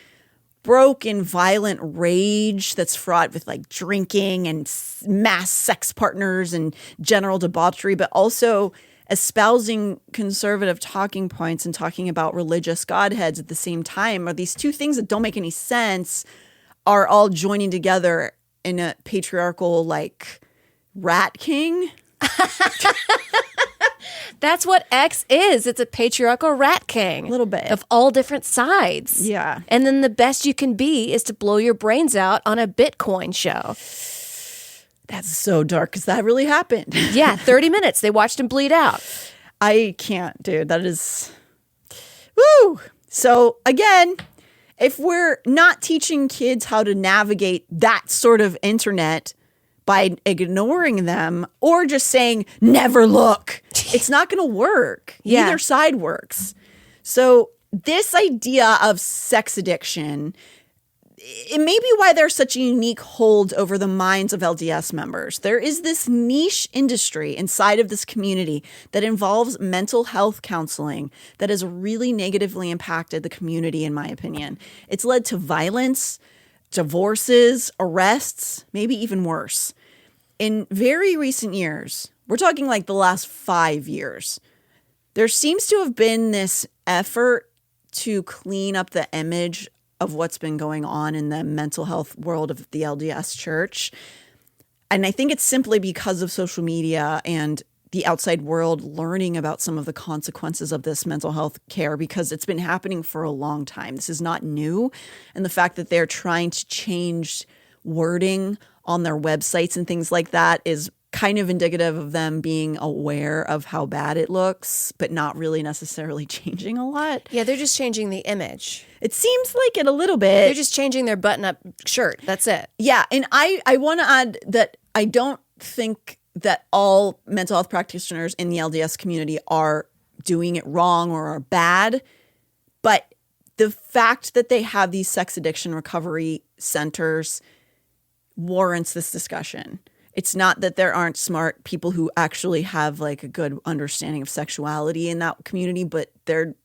Speaker 5: broken, violent rage that's fraught with like drinking and mass sex partners and general debauchery, but also espousing conservative talking points and talking about religious godheads at the same time. Are these two things that don't make any sense are all joining together in a patriarchal like rat king?
Speaker 6: That's what X is. It's a patriarchal rat king.
Speaker 5: A little bit.
Speaker 6: Of all different sides.
Speaker 5: Yeah.
Speaker 6: And then the best you can be is to blow your brains out on a Bitcoin show.
Speaker 5: That's so dark because that really happened.
Speaker 6: Yeah, 30 minutes. They watched him bleed out.
Speaker 5: I can't, dude. That is... Woo! So, again, if we're not teaching kids how to navigate that sort of internet by ignoring them or just saying, never look, it's not going to work.
Speaker 6: Yeah.
Speaker 5: Neither side works. So this idea of sex addiction, it may be why there's such a unique hold over the minds of LDS members. There is this niche industry inside of this community that involves mental health counseling that has really negatively impacted the community, in my opinion. It's led to violence, divorces, arrests, maybe even worse. In very recent years, we're talking like the last 5 years, there seems to have been this effort to clean up the image of what's been going on in the mental health world of the LDS church. And I think it's simply because of social media and the outside world learning about some of the consequences of this mental health care, because it's been happening for a long time. This is not new. And the fact that they're trying to change wording on their websites and things like that is kind of indicative of them being aware of how bad it looks, but not really necessarily changing a lot.
Speaker 6: Yeah, they're just changing the image.
Speaker 5: It seems like it a little bit.
Speaker 6: They're just changing their button-up shirt. That's it.
Speaker 5: Yeah, and I want to add that I don't think that all mental health practitioners in the LDS community are doing it wrong or are bad, but the fact that they have these sex addiction recovery centers warrants this discussion. It's not that there aren't smart people who actually have like a good understanding of sexuality in that community, but they're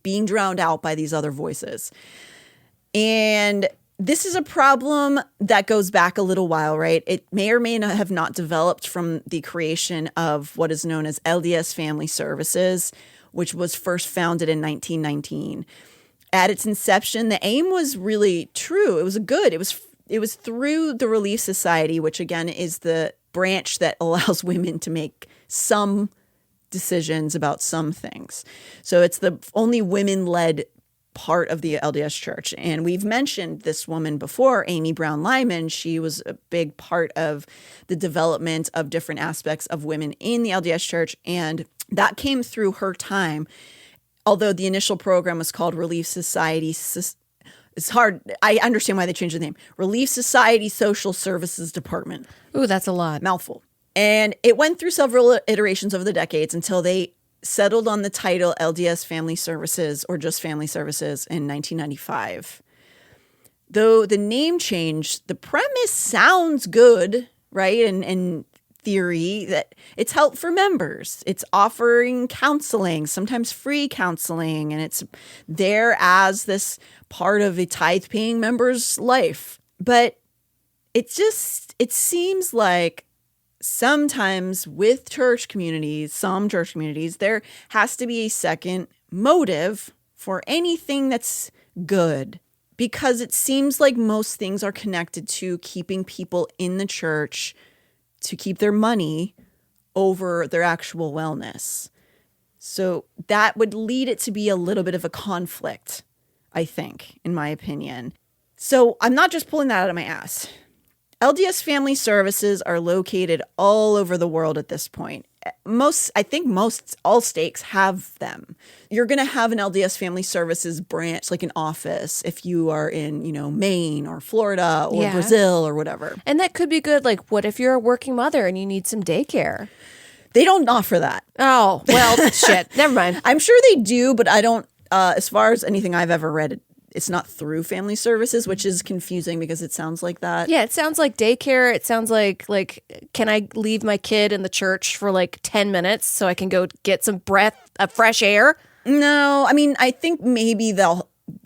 Speaker 5: being drowned out by these other voices. And this is a problem that goes back a little while, right? It may or may not have not developed from the creation of what is known as LDS Family Services, which was first founded in 1919. At its inception, the aim was really true. It was good. It was through the Relief Society, which again is the branch that allows women to make some decisions about some things. So it's the only women-led part of the LDS Church. And we've mentioned this woman before, Amy Brown Lyman. She was a big part of the development of different aspects of women in the LDS Church. And that came through her time. Although the initial program was called Relief Society, it's hard. I understand why they changed the name. Relief Society Social Services Department.
Speaker 6: Ooh, that's a lot.
Speaker 5: Mouthful. And it went through several iterations over the decades until they settled on the title LDS Family Services or just Family Services in 1995. Though the name change, the premise sounds good, right? And theory that it's help for members. It's offering counseling, sometimes free counseling, and it's there as this part of a tithe-paying member's life. But it seems like sometimes with church communities, some church communities, there has to be a second motive for anything that's good, because it seems like most things are connected to keeping people in the church to keep their money over their actual wellness. So that would lead it to be a little bit of a conflict, I think, in my opinion. So I'm not just pulling that out of my ass. LDS Family Services are located all over the world at this point. All states have them. You're going to have an LDS Family Services branch, like an office, if you are in, Maine or Florida or Brazil or whatever.
Speaker 6: And that could be good. Like, what if you're a working mother and you need some daycare?
Speaker 5: They don't offer that.
Speaker 6: Oh, well, shit. Never mind.
Speaker 5: I'm sure they do, but I don't, as far as anything I've ever read, it's not through Family Services, which is confusing because it sounds like that.
Speaker 6: Yeah, it sounds like daycare. It sounds like can I leave my kid in the church for 10 minutes so I can go get some breath of fresh air?
Speaker 5: No, I mean, I think maybe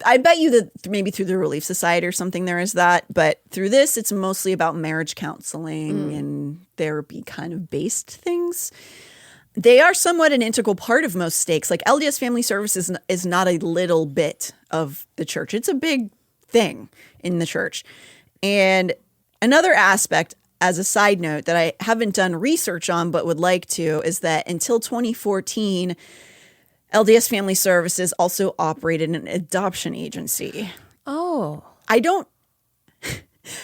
Speaker 5: I bet you that maybe through the Relief Society or something there is that. But through this, it's mostly about marriage counseling and therapy kind of based things. They are somewhat an integral part of most stakes. Like LDS Family Services is not a little bit of the church. It's a big thing in the church. And another aspect, as a side note, that I haven't done research on but would like to, is that until 2014, LDS Family Services also operated an adoption agency.
Speaker 6: Oh.
Speaker 5: I don't...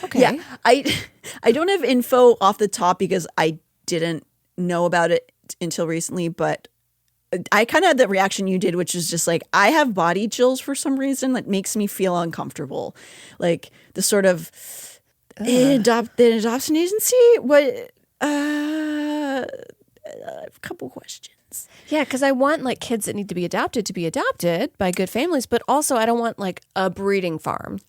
Speaker 6: Okay.
Speaker 5: Yeah, I don't have info off the top because I didn't know about it until recently, but I kind of had the reaction you did, which is just I have body chills for some reason that makes me feel uncomfortable. Like the sort of the adoption agency. What? A couple questions.
Speaker 6: Yeah, because I want kids that need to be adopted by good families, but also I don't want a breeding farm.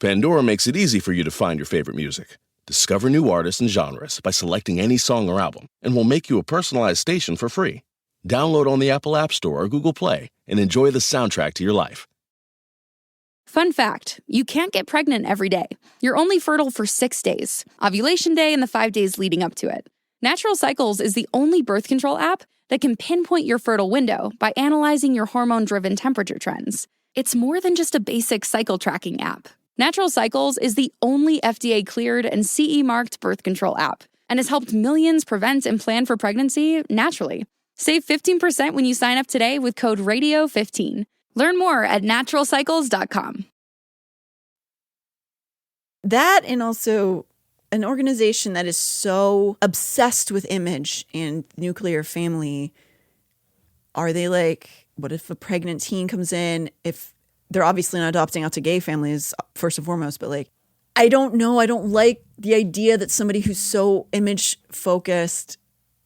Speaker 10: Pandora makes it easy for you to find your favorite music. Discover new artists and genres by selecting any song or album, and we'll make you a personalized station for free. Download on the Apple App Store or Google Play and enjoy the soundtrack to your life.
Speaker 11: Fun fact, you can't get pregnant every day. You're only fertile for 6 days, ovulation day and the 5 days leading up to it. Natural Cycles is the only birth control app that can pinpoint your fertile window by analyzing your hormone-driven temperature trends. It's more than just a basic cycle tracking app. Natural Cycles is the only FDA-cleared and CE-marked birth control app and has helped millions prevent and plan for pregnancy naturally. Save 15% when you sign up today with code RADIO15. Learn more at naturalcycles.com.
Speaker 5: That, and also an organization that is so obsessed with image and nuclear family. Are they what if a pregnant teen comes in? If they're obviously not adopting out to gay families first and foremost, but I don't know. I don't like the idea that somebody who's so image focused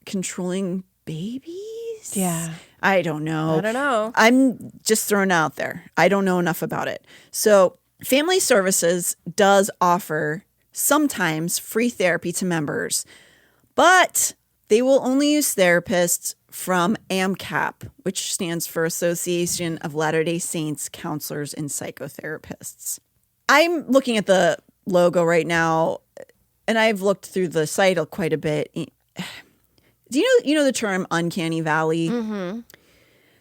Speaker 5: controlling babies.
Speaker 6: Yeah.
Speaker 5: I don't know.
Speaker 6: I don't know.
Speaker 5: I'm just throwing it out there. I don't know enough about it. So Family Services does offer sometimes free therapy to members, but they will only use therapists from AMCAP, which stands for Association of Latter-day Saints Counselors and Psychotherapists. I'm looking at the logo right now, and I've looked through the site quite a bit. Do you know the term uncanny valley? Mm-hmm.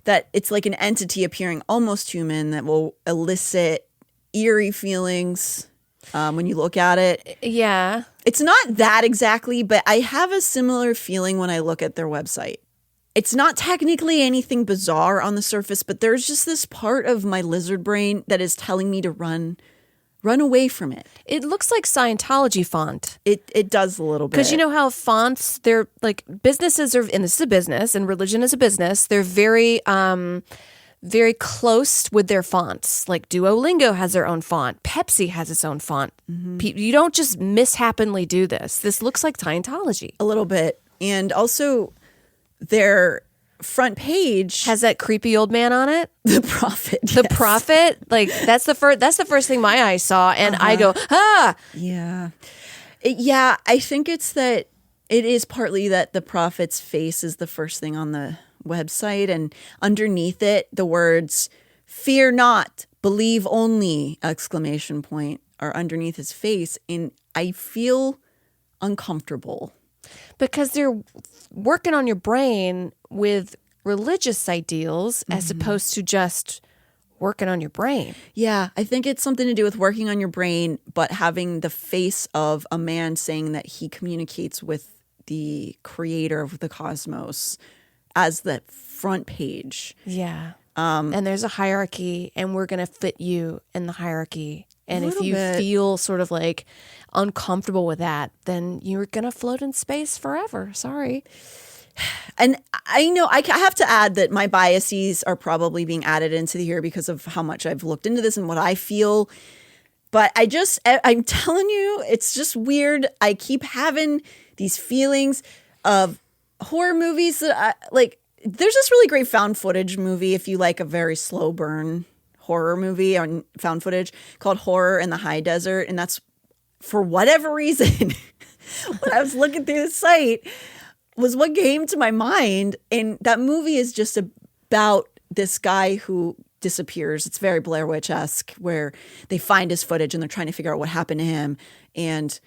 Speaker 5: That it's like an entity appearing almost human that will elicit eerie feelings when you look at it.
Speaker 6: Yeah.
Speaker 5: It's not that exactly, but I have a similar feeling when I look at their website. It's not technically anything bizarre on the surface, but there's just this part of my lizard brain that is telling me to run away from it.
Speaker 6: It looks like Scientology font.
Speaker 5: It does a little bit.
Speaker 6: Because you know how fonts, they're like businesses are, and this is a business and religion is a business, they're very very close with their fonts. Like Duolingo has their own font. Pepsi has its own font. You don't just mishapenly do this. This looks like Scientology.
Speaker 5: A little bit. And also their front page
Speaker 6: has that creepy old man on it.
Speaker 5: The prophet.
Speaker 6: The prophet. Like that's the first thing my eyes saw, and I go, ah.
Speaker 5: Yeah. Yeah, I think it's that it is partly that the prophet's face is the first thing on the website, and underneath it the words "fear not, believe only!" exclamation point are underneath his face, and I feel uncomfortable
Speaker 6: because they're working on your brain with religious ideals as opposed to just working on your brain.
Speaker 5: Yeah, I think it's something to do with working on your brain, but having the face of a man saying that he communicates with the creator of the cosmos as the front page.
Speaker 6: Yeah. And there's a hierarchy, and we're going to fit you in the hierarchy. And if you feel sort of like uncomfortable with that, then you're going to float in space forever. Sorry.
Speaker 5: And I know I have to add that my biases are probably being added into here because of how much I've looked into this and what I feel. But I'm telling you, it's just weird. I keep having these feelings of horror movies that I like. There's this really great found footage movie if you like a very slow burn horror movie on found footage called Horror in the High Desert. And that's for whatever reason, when I was looking through the site, was what came to my mind. And that movie is just about this guy who disappears. It's very Blair Witch-esque, where they find his footage and they're trying to figure out what happened to him. And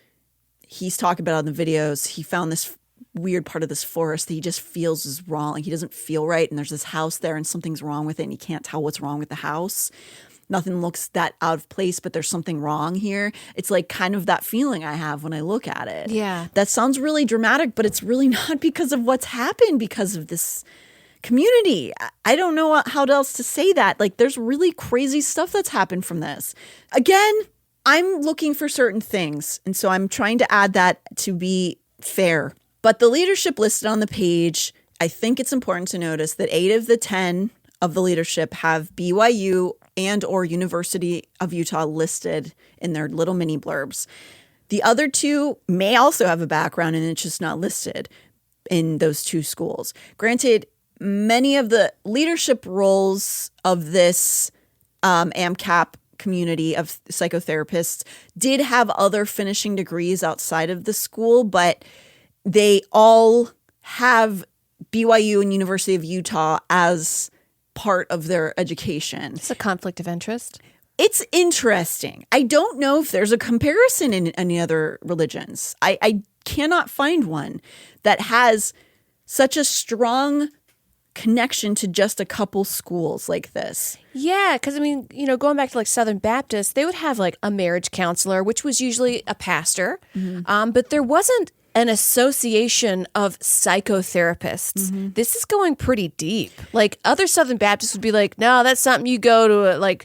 Speaker 5: he's talking about it on the videos. He found this weird part of this forest that he just feels is wrong. Like he doesn't feel right. And there's this house there and something's wrong with it. And he can't tell what's wrong with the house. Nothing looks that out of place, but there's something wrong here. It's like kind of that feeling I have when I look at it.
Speaker 6: Yeah.
Speaker 5: That sounds really dramatic, but it's really not because of what's happened, because of this community. I don't know how else to say that. Like there's really crazy stuff that's happened from this. Again, I'm looking for certain things. And so I'm trying to add that to be fair. But the leadership listed on the page, I think it's important to notice that 8 of the 10 of the leadership have BYU and or University of Utah listed in their little mini blurbs. The other 2 may also have a background and it's just not listed in those 2 schools. Granted, many of the leadership roles of this AMCAP community of psychotherapists did have other finishing degrees outside of the school, but they all have BYU and University of Utah as part of their education.
Speaker 6: It's a conflict of interest.
Speaker 5: It's interesting. I don't know if there's a comparison in any other religions. I cannot find one that has such a strong connection to just a couple schools like this.
Speaker 6: Yeah, because I mean, going back to like Southern Baptist, they would have like a marriage counselor, which was usually a pastor, but there wasn't an association of psychotherapists. This is going pretty deep. Like other Southern Baptists would be like, no, that's something you go to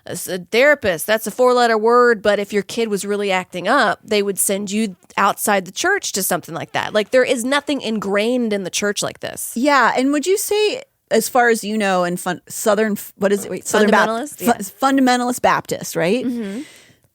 Speaker 6: a therapist. That's a 4-letter word. But if your kid was really acting up, they would send you outside the church to something like that. Like there is nothing ingrained in the church like this.
Speaker 5: Yeah. And would you say, as far as you know, in Southern, what is it? Wait, Southern
Speaker 6: Fundamentalist?
Speaker 5: Fundamentalist Baptist, right?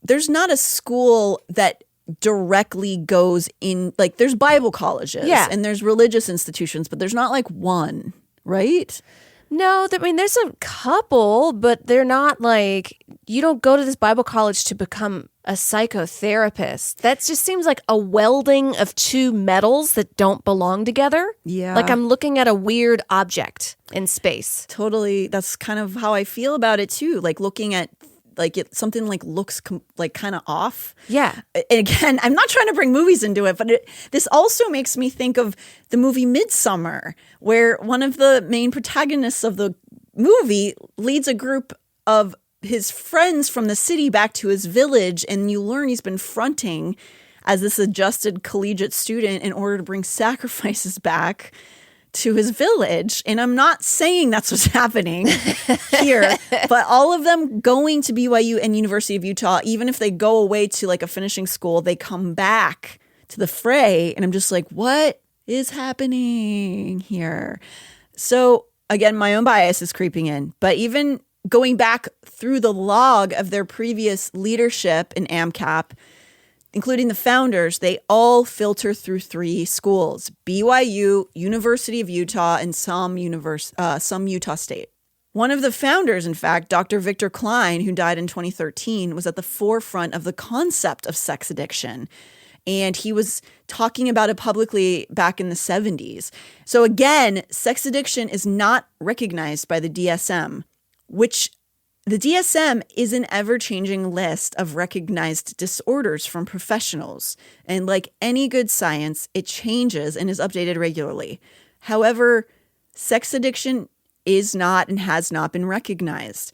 Speaker 5: There's not a school that directly goes in, like there's Bible colleges and there's religious institutions, but there's not like one, right?
Speaker 6: No, I mean, there's a couple, but they're not like, you don't go to this Bible college to become a psychotherapist. That just seems like a welding of 2 metals that don't belong together.
Speaker 5: Yeah.
Speaker 6: Like I'm looking at a weird object in space.
Speaker 5: Totally. That's kind of how I feel about it too. Like looking at like something like looks like kind of off.
Speaker 6: Yeah.
Speaker 5: And again, I'm not trying to bring movies into it, but this also makes me think of the movie Midsummer, where one of the main protagonists of the movie leads a group of his friends from the city back to his village, and you learn he's been fronting as this adjusted collegiate student in order to bring sacrifices back to his village. And I'm not saying that's what's happening here, but all of them going to BYU and University of Utah, even if they go away to like a finishing school, they come back to the fray. And I'm just like, what is happening here? So again, my own bias is creeping in, but even going back through the log of their previous leadership in AMCAP, including the founders, they all filter through 3 schools: BYU, University of Utah, and some Utah State. One of the founders, in fact, Dr. Victor Klein, who died in 2013, was at the forefront of the concept of sex addiction. And he was talking about it publicly back in the 70s. So again, sex addiction is not recognized by the DSM, which the DSM is an ever-changing list of recognized disorders from professionals. And like any good science, it changes and is updated regularly. However, sex addiction is not and has not been recognized.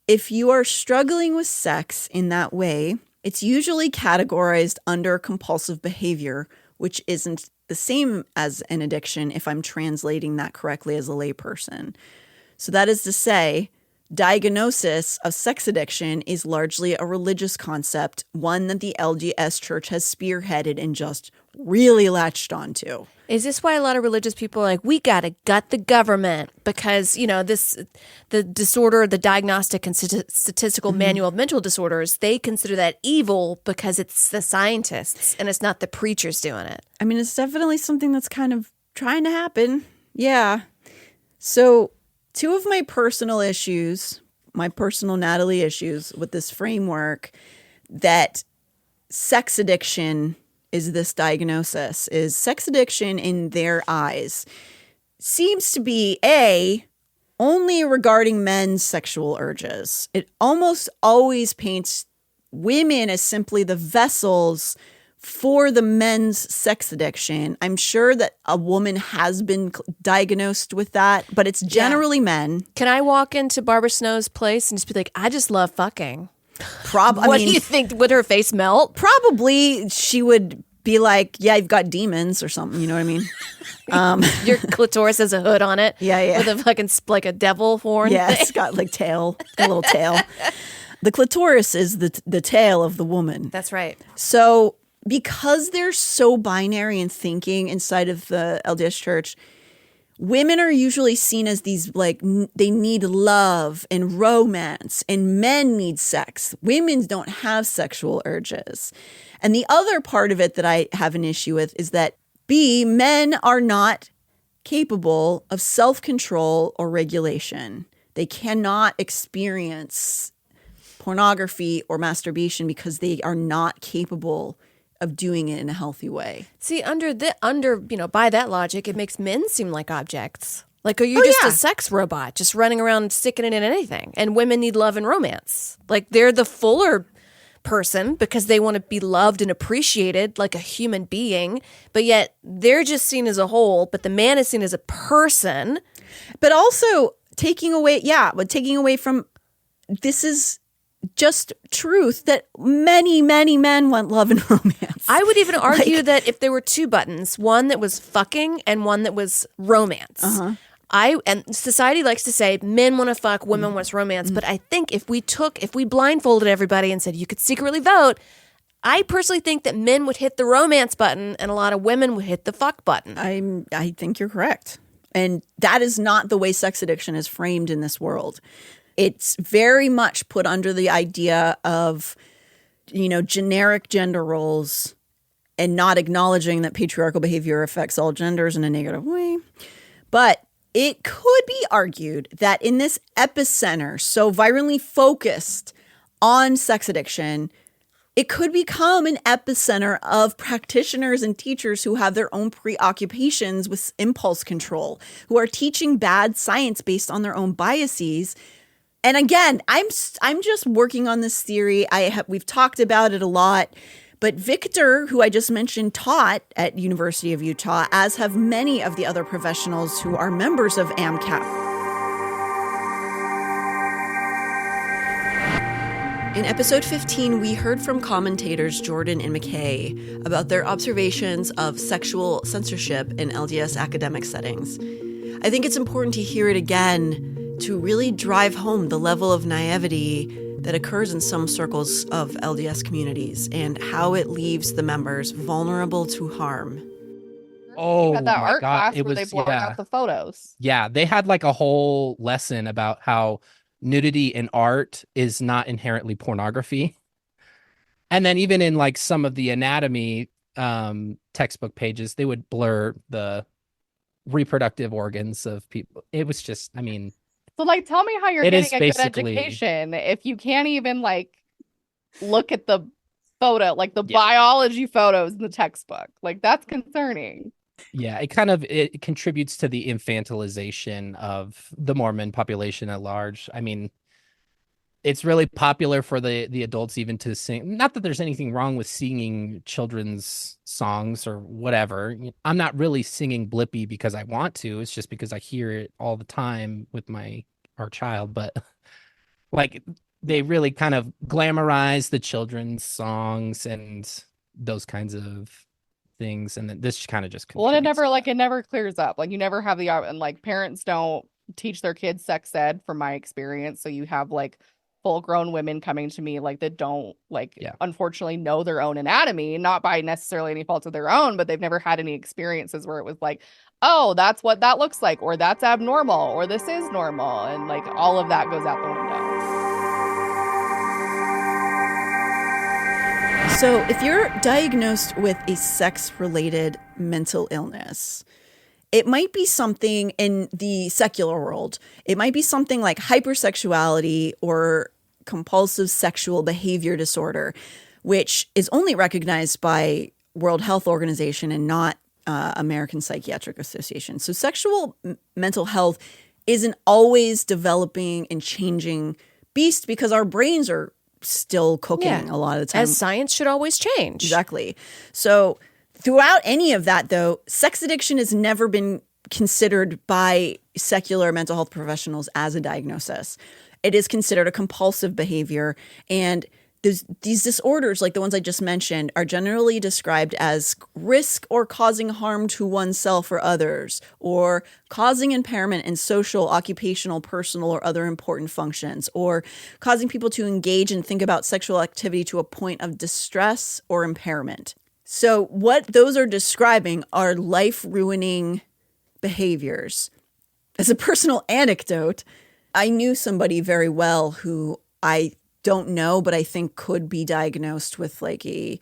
Speaker 5: If you are struggling with sex in that way, it's usually categorized under compulsive behavior, which isn't the same as an addiction if I'm translating that correctly as a layperson. So that is to say, diagnosis of sex addiction is largely a religious concept, one that the LDS church has spearheaded and just really latched onto.
Speaker 6: Is this why a lot of religious people are like, we got to gut the government because, the disorder, the Diagnostic and Statistical Manual of Mental Disorders, they consider that evil because it's the scientists and it's not the preachers doing it.
Speaker 5: I mean, it's definitely something that's kind of trying to happen. Yeah. So 2 of my personal issues, my personal Natalie issues with this framework that sex addiction is this diagnosis, is sex addiction in their eyes seems to be only regarding men's sexual urges. It almost always paints women as simply the vessels for the men's sex addiction. I'm sure that a woman has been diagnosed with that, but it's generally men.
Speaker 6: Can I walk into Barbara Snow's place and just be like, I just love fucking?
Speaker 5: What
Speaker 6: do you think? Would her face melt?
Speaker 5: Probably she would be like, yeah, you've got demons or something. You know what I mean?
Speaker 6: Your clitoris has a hood on it.
Speaker 5: Yeah.
Speaker 6: With a fucking, like a devil horn.
Speaker 5: Yeah, it's got like a little tail. The clitoris is the tail of the woman.
Speaker 6: That's right.
Speaker 5: So because they're so binary in thinking inside of the LDS church, women are usually seen as these, like, they need love and romance, and men need sex. Women don't have sexual urges. And the other part of it that I have an issue with is that, men are not capable of self-control or regulation. They cannot experience pornography or masturbation because they are not capable of doing it in a healthy way.
Speaker 6: See, by that logic, it makes men seem like objects. Like, are you just a sex robot, just running around sticking it in anything? And women need love and romance. Like, they're the fuller person because they want to be loved and appreciated like a human being, but yet they're just seen as a whole, but the man is seen as a person.
Speaker 5: But also taking away from, this is just truth that many, many men want love and romance.
Speaker 6: I would even argue that if there were 2 buttons, one that was fucking and one that was romance. And society likes to say men want to fuck, women want romance. But I think if we blindfolded everybody and said you could secretly vote, I personally think that men would hit the romance button and a lot of women would hit the fuck button.
Speaker 5: I think you're correct. And that is not the way sex addiction is framed in this world. It's very much put under the idea of, generic gender roles and not acknowledging that patriarchal behavior affects all genders in a negative way. But it could be argued that in this epicenter, so virally focused on sex addiction, it could become an epicenter of practitioners and teachers who have their own preoccupations with impulse control, who are teaching bad science based on their own biases. And again, I'm just working on this theory. We've talked about it a lot. But Victor, who I just mentioned, taught at University of Utah, as have many of the other professionals who are members of AMCAP. In episode 15, we heard from commentators Jordan and McKay about their observations of sexual censorship in LDS academic settings. I think it's important to hear it again to really drive home the level of naivety that occurs in some circles of LDS communities and how it leaves the members vulnerable to harm.
Speaker 12: Oh,
Speaker 13: had that
Speaker 12: my
Speaker 13: art
Speaker 12: God.
Speaker 13: class
Speaker 12: It
Speaker 13: where
Speaker 12: was,
Speaker 13: they blurred
Speaker 12: yeah.
Speaker 13: out the photos.
Speaker 12: Yeah, they had like a whole lesson about how nudity in art is not inherently pornography. And then even in like some of the anatomy textbook pages, they would blur the reproductive organs of people. It was just, I mean,
Speaker 13: So like, tell me how you're
Speaker 12: It
Speaker 13: getting
Speaker 12: is
Speaker 13: a
Speaker 12: basically-
Speaker 13: good education if you can't even like look at the photo, like the biology photos in the textbook. Like that's concerning.
Speaker 12: yeah, it contributes to the infantilization of the Mormon population at large. I mean, it's really popular for the adults even to sing. Not that there's anything wrong with singing children's songs or whatever. I'm not really singing Blippi because I want to. It's just because I hear it all the time with our child. But like they really kind of glamorize the children's songs and those kinds of things. And then this kind of just
Speaker 13: Well, and
Speaker 12: contributes.
Speaker 13: it never clears up. Like you never have and like parents don't teach their kids sex ed from my experience. So you have like full grown women coming to me like that don't unfortunately know their own anatomy, not by necessarily any fault of their own, but they've never had any experiences where it was like, oh, that's what that looks like, or that's abnormal, or this is normal. And like all of that goes out the window.
Speaker 5: So if you're diagnosed with a sex-related mental illness, it might be something in the secular world. It might be something like hypersexuality or compulsive sexual behavior disorder, which is only recognized by World Health Organization and not American Psychiatric Association. So sexual mental health is an always developing and changing beast because our brains are still cooking a lot of the time.
Speaker 6: As science should always change.
Speaker 5: Exactly. So throughout any of that, though, sex addiction has never been considered by secular mental health professionals as a diagnosis. It is considered a compulsive behavior. And these disorders, like the ones I just mentioned, are generally described as risk or causing harm to oneself or others, or causing impairment in social, occupational, personal, or other important functions, or causing people to engage and think about sexual activity to a point of distress or impairment. So what those are describing are life-ruining behaviors. As a personal anecdote, I knew somebody very well who I don't know, but I think could be diagnosed with like a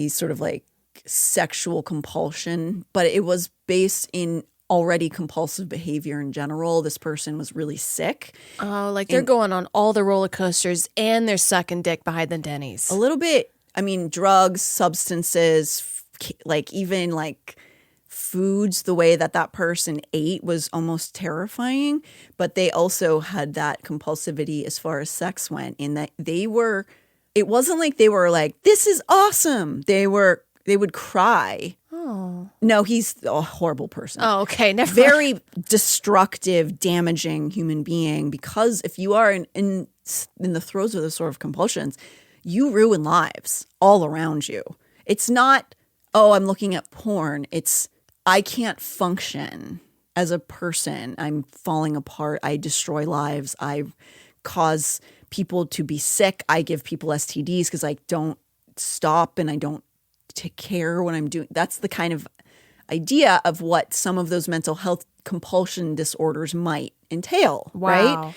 Speaker 5: sort of like sexual compulsion, but it was based in already compulsive behavior in general. This person was really sick.
Speaker 6: Oh, like they're going on all the roller coasters and they're sucking dick behind the Denny's.
Speaker 5: A little bit. I mean, drugs, substances, like even like foods, the way that person ate was almost terrifying. But they also had that compulsivity as far as sex went, in that it wasn't like they were like, this is awesome. They would cry.
Speaker 6: Oh.
Speaker 5: No, he's a horrible person.
Speaker 6: Oh, okay. Never
Speaker 5: Very destructive, damaging human being, because if you are in the throes of those sort of compulsions, you ruin lives all around you. It's not, oh, I'm looking at porn. It's, I can't function as a person. I'm falling apart. I destroy lives. I cause people to be sick. I give people STDs because I don't stop and I don't take care when I'm doing. That's the kind of idea of what some of those mental health compulsion disorders might entail, right?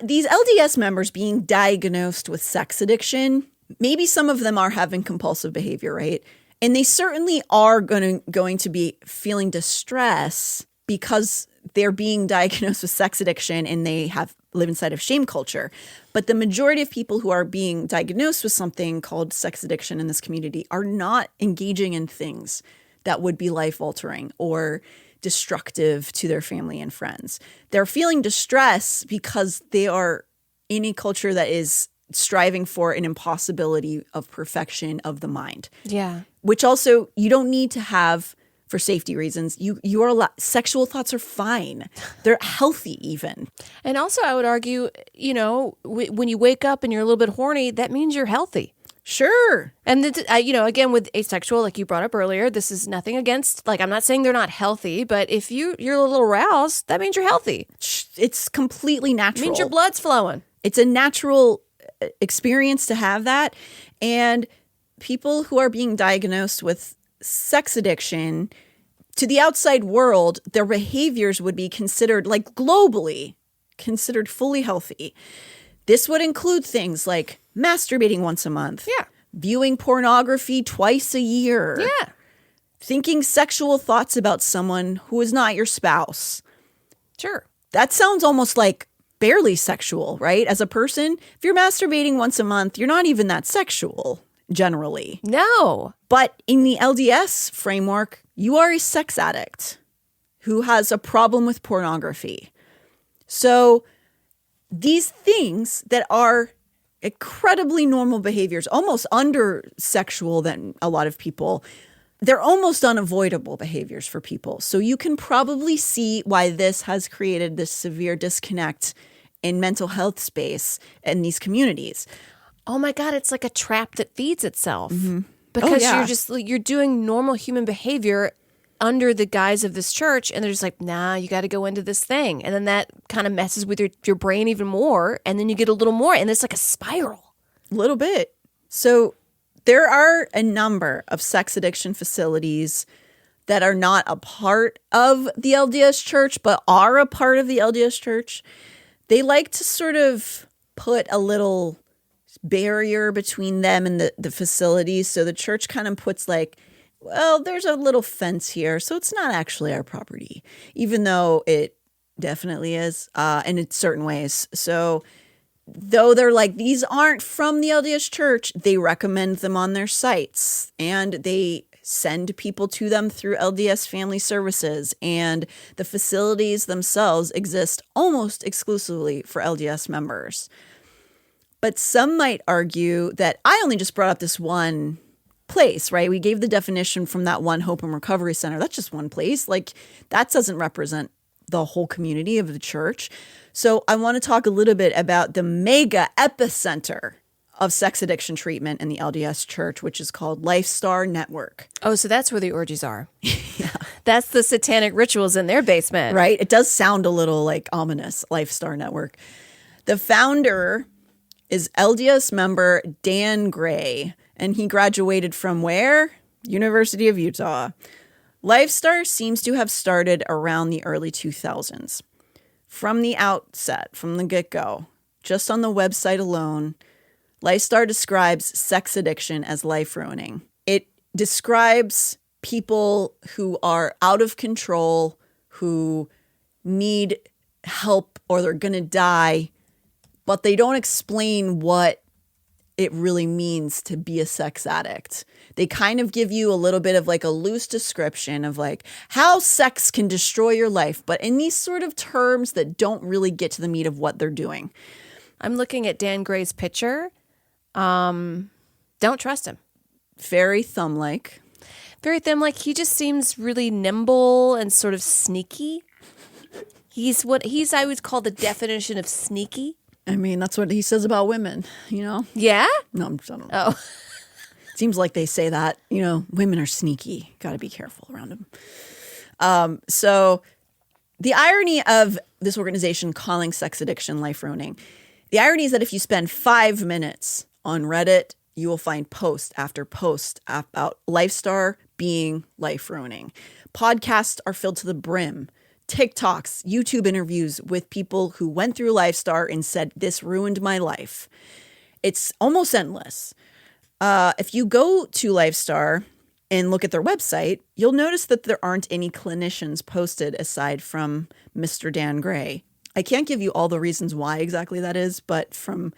Speaker 5: These LDS members being diagnosed with sex addiction, maybe some of them are having compulsive behavior, right? And they certainly are going to be feeling distress because they're being diagnosed with sex addiction and they live inside of shame culture. But the majority of people who are being diagnosed with something called sex addiction in this community are not engaging in things that would be life-altering or destructive to their family and friends. They're feeling distress because they are in a culture that is striving for an impossibility of perfection of the mind.
Speaker 6: Yeah.
Speaker 5: Which also, you don't need to have, for safety reasons. You are sexual thoughts are fine. They're healthy even.
Speaker 6: And also I would argue, when you wake up and you're a little bit horny, that means you're healthy.
Speaker 5: Sure.
Speaker 6: And, again, with asexual, like you brought up earlier, this is nothing against, like, I'm not saying they're not healthy, but if you're a little aroused, that means you're healthy.
Speaker 5: It's completely natural.
Speaker 6: It means your blood's flowing.
Speaker 5: It's a natural experience to have that. And people who are being diagnosed with sex addiction, to the outside world, their behaviors would be considered, like globally, considered fully healthy. This would include things like masturbating once a month.
Speaker 6: Yeah.
Speaker 5: Viewing pornography twice a year.
Speaker 6: Yeah.
Speaker 5: Thinking sexual thoughts about someone who is not your spouse.
Speaker 6: Sure.
Speaker 5: That sounds almost like barely sexual, right? As a person, if you're masturbating once a month, you're not even that sexual, generally.
Speaker 6: No.
Speaker 5: But in the LDS framework, you are a sex addict who has a problem with pornography. So these things that are incredibly normal behaviors, almost under sexual than a lot of people, they're almost unavoidable behaviors for people. So you can probably see why this has created this severe disconnect in mental health space in these communities.
Speaker 6: Oh my God, it's like a trap that feeds itself.
Speaker 5: Mm-hmm.
Speaker 6: Because you're doing normal human behavior under the guise of this church, and they're just like, nah, you got to go into this thing. And then that kind of messes with your brain even more, and then you get a little more, and it's like a spiral.
Speaker 5: A little bit. So there are a number of sex addiction facilities that are not a part of the LDS church, but are a part of the LDS church. They like to sort of put a little barrier between them and the facilities. So the church kind of puts like, well, there's a little fence here, so it's not actually our property, even though it definitely is in certain ways. So though they're like, these aren't from the LDS church, they recommend them on their sites, and they send people to them through LDS Family Services, and the facilities themselves exist almost exclusively for LDS members. But some might argue that I only just brought up this one place, right? We gave the definition from that one Hope and Recovery Center. That's just one place. Like, that doesn't represent the whole community of the church. So I want to talk a little bit about the mega epicenter of sex addiction treatment in the LDS church, which is called LifeStar Network.
Speaker 6: Oh, so that's where the orgies are. Yeah. That's the satanic rituals in their basement.
Speaker 5: Right? It does sound a little like ominous, LifeStar Network. The founder is LDS member Dan Gray, and he graduated from where? University of Utah. LifeStar seems to have started around the early 2000s. From the outset, from the get-go, just on the website alone, LifeStar describes sex addiction as life-ruining. It describes people who are out of control, who need help or they're going to die, but they don't explain what it really means to be a sex addict. They kind of give you a little bit of like a loose description of like how sex can destroy your life, but in these sort of terms that don't really get to the meat of what they're doing.
Speaker 6: I'm looking at Dan Gray's picture. Don't trust him.
Speaker 5: Very thumb-like.
Speaker 6: Very thumb-like. He just seems really nimble and sort of sneaky. He's I would call the definition of sneaky.
Speaker 5: I mean, that's what he says about women, you know?
Speaker 6: Yeah?
Speaker 5: No, I don't know.
Speaker 6: Oh.
Speaker 5: Seems like they say that, you know, women are sneaky. Got to be careful around them. So the irony of this organization calling sex addiction life-ruining, the irony is that if you spend 5 minutes on Reddit, you will find post after post about LifeStar being life-ruining. Podcasts are filled to the brim. TikToks, YouTube interviews with people who went through LifeStar and said, this ruined my life. It's almost endless. If you go to LifeStar and look at their website, you'll notice that there aren't any clinicians posted aside from Mr. Dan Gray. I can't give you all the reasons why exactly that is, but from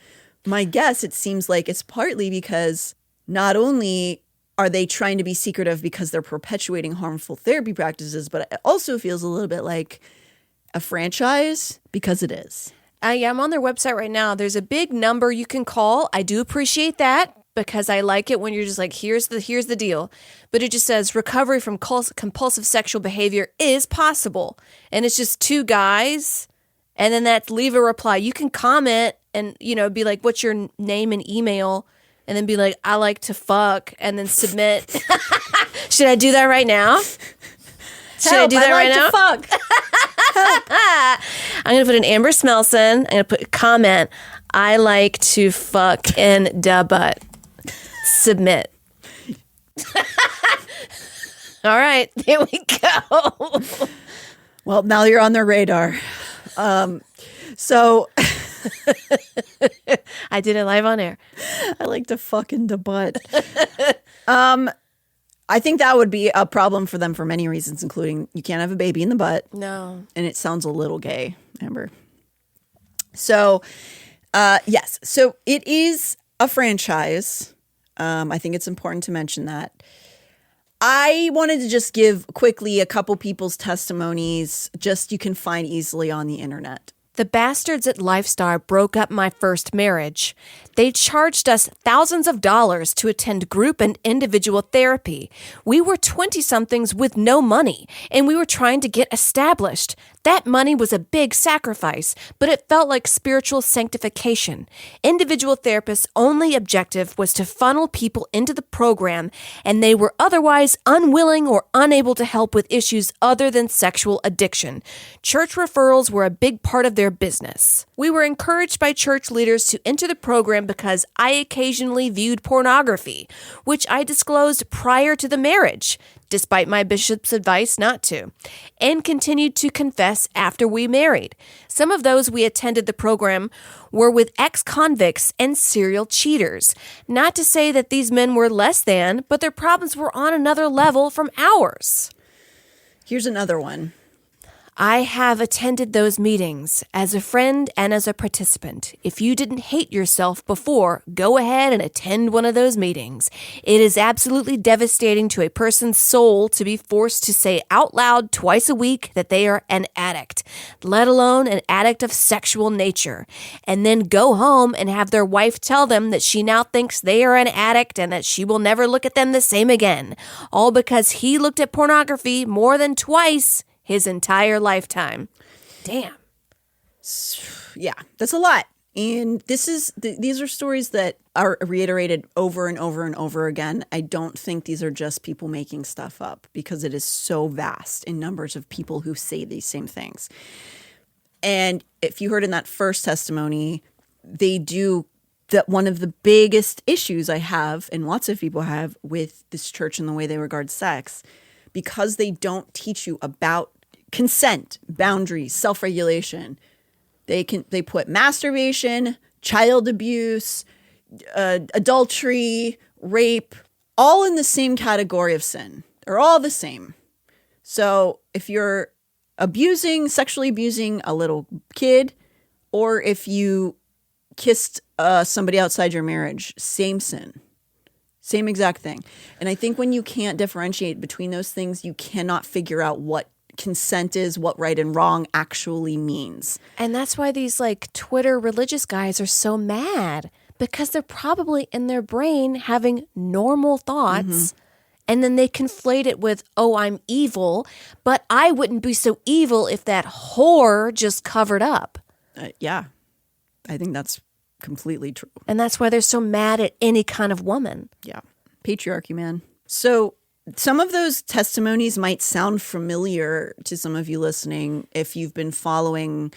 Speaker 5: my guess, it seems like it's partly because not only are they trying to be secretive because they're perpetuating harmful therapy practices, but it also feels a little bit like a franchise because it is.
Speaker 6: I'm on their website right now. There's a big number you can call. I do appreciate that. because I like it when you're just like, here's the deal. But it just says recovery from compulsive sexual behavior is possible. And it's just 2 guys. And then that's leave a reply. You can comment and, be like, what's your name and email? And then be like, I like to fuck, and then submit. Should I do that right now? Should I do that right now?
Speaker 5: Fuck.
Speaker 6: I'm going to put an Amber Smelson. I'm going to put comment. I like to fuck in da butt. Submit. All right. There we go.
Speaker 5: Well, now you're on their radar. So
Speaker 6: I did it live on air.
Speaker 5: I like to fuck in the butt. I think that would be a problem for them for many reasons, including you can't have a baby in the butt.
Speaker 6: No.
Speaker 5: And it sounds a little gay, Amber. So, yes. So it is a franchise. I think it's important to mention that. I wanted to just give quickly a couple people's testimonies, just you can find easily on the internet.
Speaker 6: The bastards at Lifestar broke up my first marriage. They charged us thousands of dollars to attend group and individual therapy. We were 20-somethings with no money, and we were trying to get established. That money was a big sacrifice, but it felt like spiritual sanctification. Individual therapists' only objective was to funnel people into the program, and they were otherwise unwilling or unable to help with issues other than sexual addiction. Church referrals were a big part of their business. We were encouraged by church leaders to enter the program because I occasionally viewed pornography, which I disclosed prior to the marriage, despite my bishop's advice not to, and continued to confess after we married. Some of those we attended the program were with ex-convicts and serial cheaters. Not to say that these men were less than, but their problems were on another level from ours.
Speaker 5: Here's another one.
Speaker 6: I have attended those meetings as a friend and as a participant. If you didn't hate yourself before, go ahead and attend one of those meetings. It is absolutely devastating to a person's soul to be forced to say out loud twice a week that they are an addict, let alone an addict of sexual nature, and then go home and have their wife tell them that she now thinks they are an addict and that she will never look at them the same again, all because he looked at pornography more than twice his entire lifetime. Damn.
Speaker 5: Yeah, that's a lot. And these are stories that are reiterated over and over and over again. I don't think these are just people making stuff up because it is so vast in numbers of people who say these same things. And if you heard in that first testimony, they do that. One of the biggest issues I have, and lots of people have, with this church and the way they regard sex, because they don't teach you about consent, boundaries, self-regulation. They put masturbation, child abuse, adultery, rape, all in the same category of sin. They're all the same. So if you're sexually abusing a little kid, or if you kissed somebody outside your marriage, same sin. Same exact thing. And I think when you can't differentiate between those things, you cannot figure out what consent is, what right and wrong actually means.
Speaker 6: And that's why these Twitter religious guys are so mad, because they're probably in their brain having normal thoughts. Mm-hmm. And then they conflate it with, oh, I'm evil, but I wouldn't be so evil if that whore just covered up.
Speaker 5: Yeah, I think that's completely true.
Speaker 6: And that's why they're so mad at any kind of woman.
Speaker 5: Yeah. Patriarchy, man. So some of those testimonies might sound familiar to some of you listening if you've been following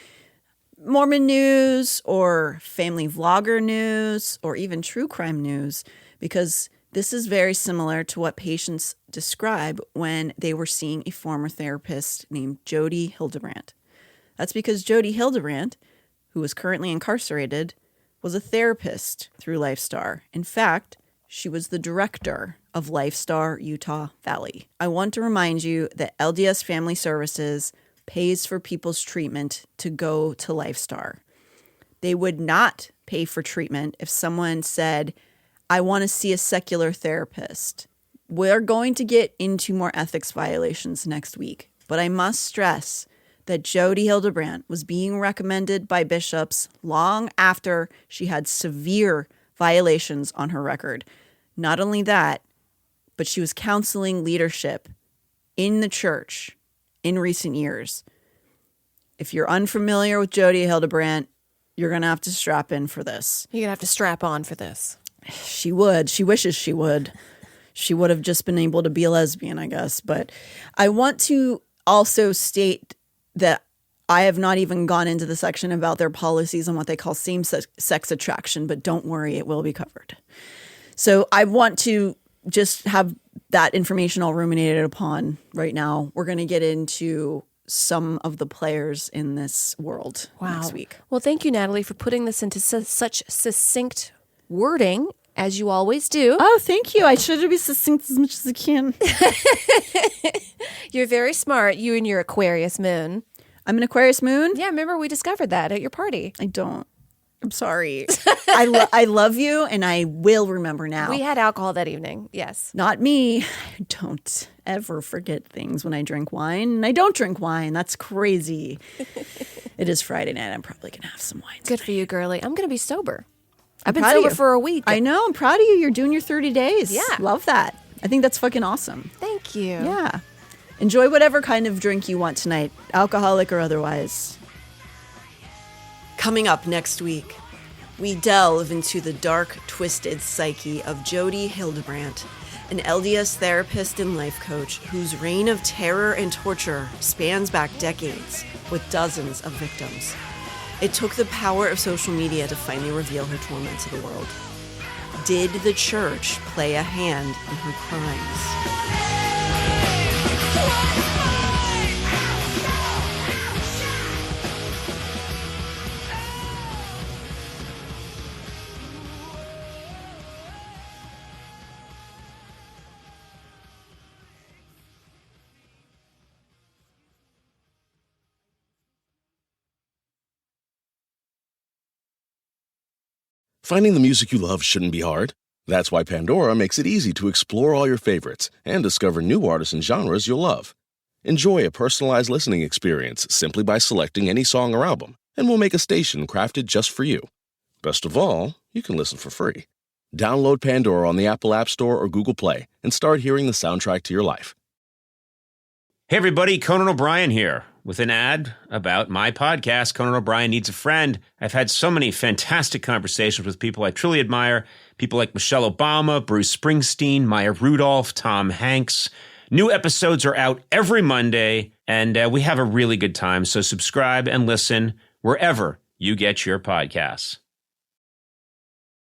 Speaker 5: Mormon news or family vlogger news or even true crime news, because this is very similar to what patients describe when they were seeing a former therapist named Jody Hildebrandt. That's because Jody Hildebrandt, who is currently incarcerated, was a therapist through Lifestar. In fact, she was the director of Lifestar Utah Valley. I want to remind you that LDS Family Services pays for people's treatment to go to Lifestar. They would not pay for treatment if someone said, I want to see a secular therapist. We're going to get into more ethics violations next week, but I must stress that Jody Hildebrandt was being recommended by bishops long after she had severe violations on her record. Not only that, but she was counseling leadership in the church in recent years. If you're unfamiliar with Jodi Hildebrandt, you're going to have to strap in for this.
Speaker 6: You're going to have to strap on for this.
Speaker 5: She would. She wishes she would. She would have just been able to be a lesbian, I guess. But I want to also state that I have not even gone into the section about their policies on what they call same-sex attraction, but don't worry, it will be covered. So I want to just have that information all ruminated upon right now. We're going to get into some of the players in this world next week.
Speaker 6: Well, thank you, Natalie, for putting this into such succinct wording, as you always do.
Speaker 5: Oh, thank you. I try to be succinct as much as I can.
Speaker 6: You're very smart, you and your Aquarius moon.
Speaker 5: I'm an Aquarius moon?
Speaker 6: Yeah, remember we discovered that at your party.
Speaker 5: I don't. I'm sorry. I love you, and I will remember now.
Speaker 6: We had alcohol that evening, yes.
Speaker 5: Not me. I don't ever forget things when I drink wine, and I don't drink wine. That's crazy. It is Friday night. I'm probably going to have some wine.
Speaker 6: Good for you, girly. I'm going to be sober. I've been
Speaker 5: proud of
Speaker 6: sober
Speaker 5: you.
Speaker 6: for a week.
Speaker 5: I know. I'm proud of you. You're doing your 30 days.
Speaker 6: Yeah.
Speaker 5: Love that. I think that's fucking awesome.
Speaker 6: Thank you.
Speaker 5: Yeah. Enjoy whatever kind of drink you want tonight, alcoholic or otherwise. Coming up next week, we delve into the dark, twisted psyche of Jodi Hildebrandt, an LDS therapist and life coach whose reign of terror and torture spans back decades with dozens of victims. It took the power of social media to finally reveal her torment to the world. Did the church play a hand in her crimes?
Speaker 10: Finding the music you love shouldn't be hard. That's why Pandora makes it easy to explore all your favorites and discover new artists and genres you'll love. Enjoy a personalized listening experience simply by selecting any song or album, and we'll make a station crafted just for you. Best of all, you can listen for free. Download Pandora on the Apple App Store or Google Play and start hearing the soundtrack to your life.
Speaker 14: Hey everybody, Conan O'Brien here with an ad about my podcast, Conan O'Brien Needs a Friend. I've had so many fantastic conversations with people I truly admire, people like Michelle Obama, Bruce Springsteen, Maya Rudolph, Tom Hanks. New episodes are out every Monday, and we have a really good time, so subscribe and listen wherever you get your podcasts.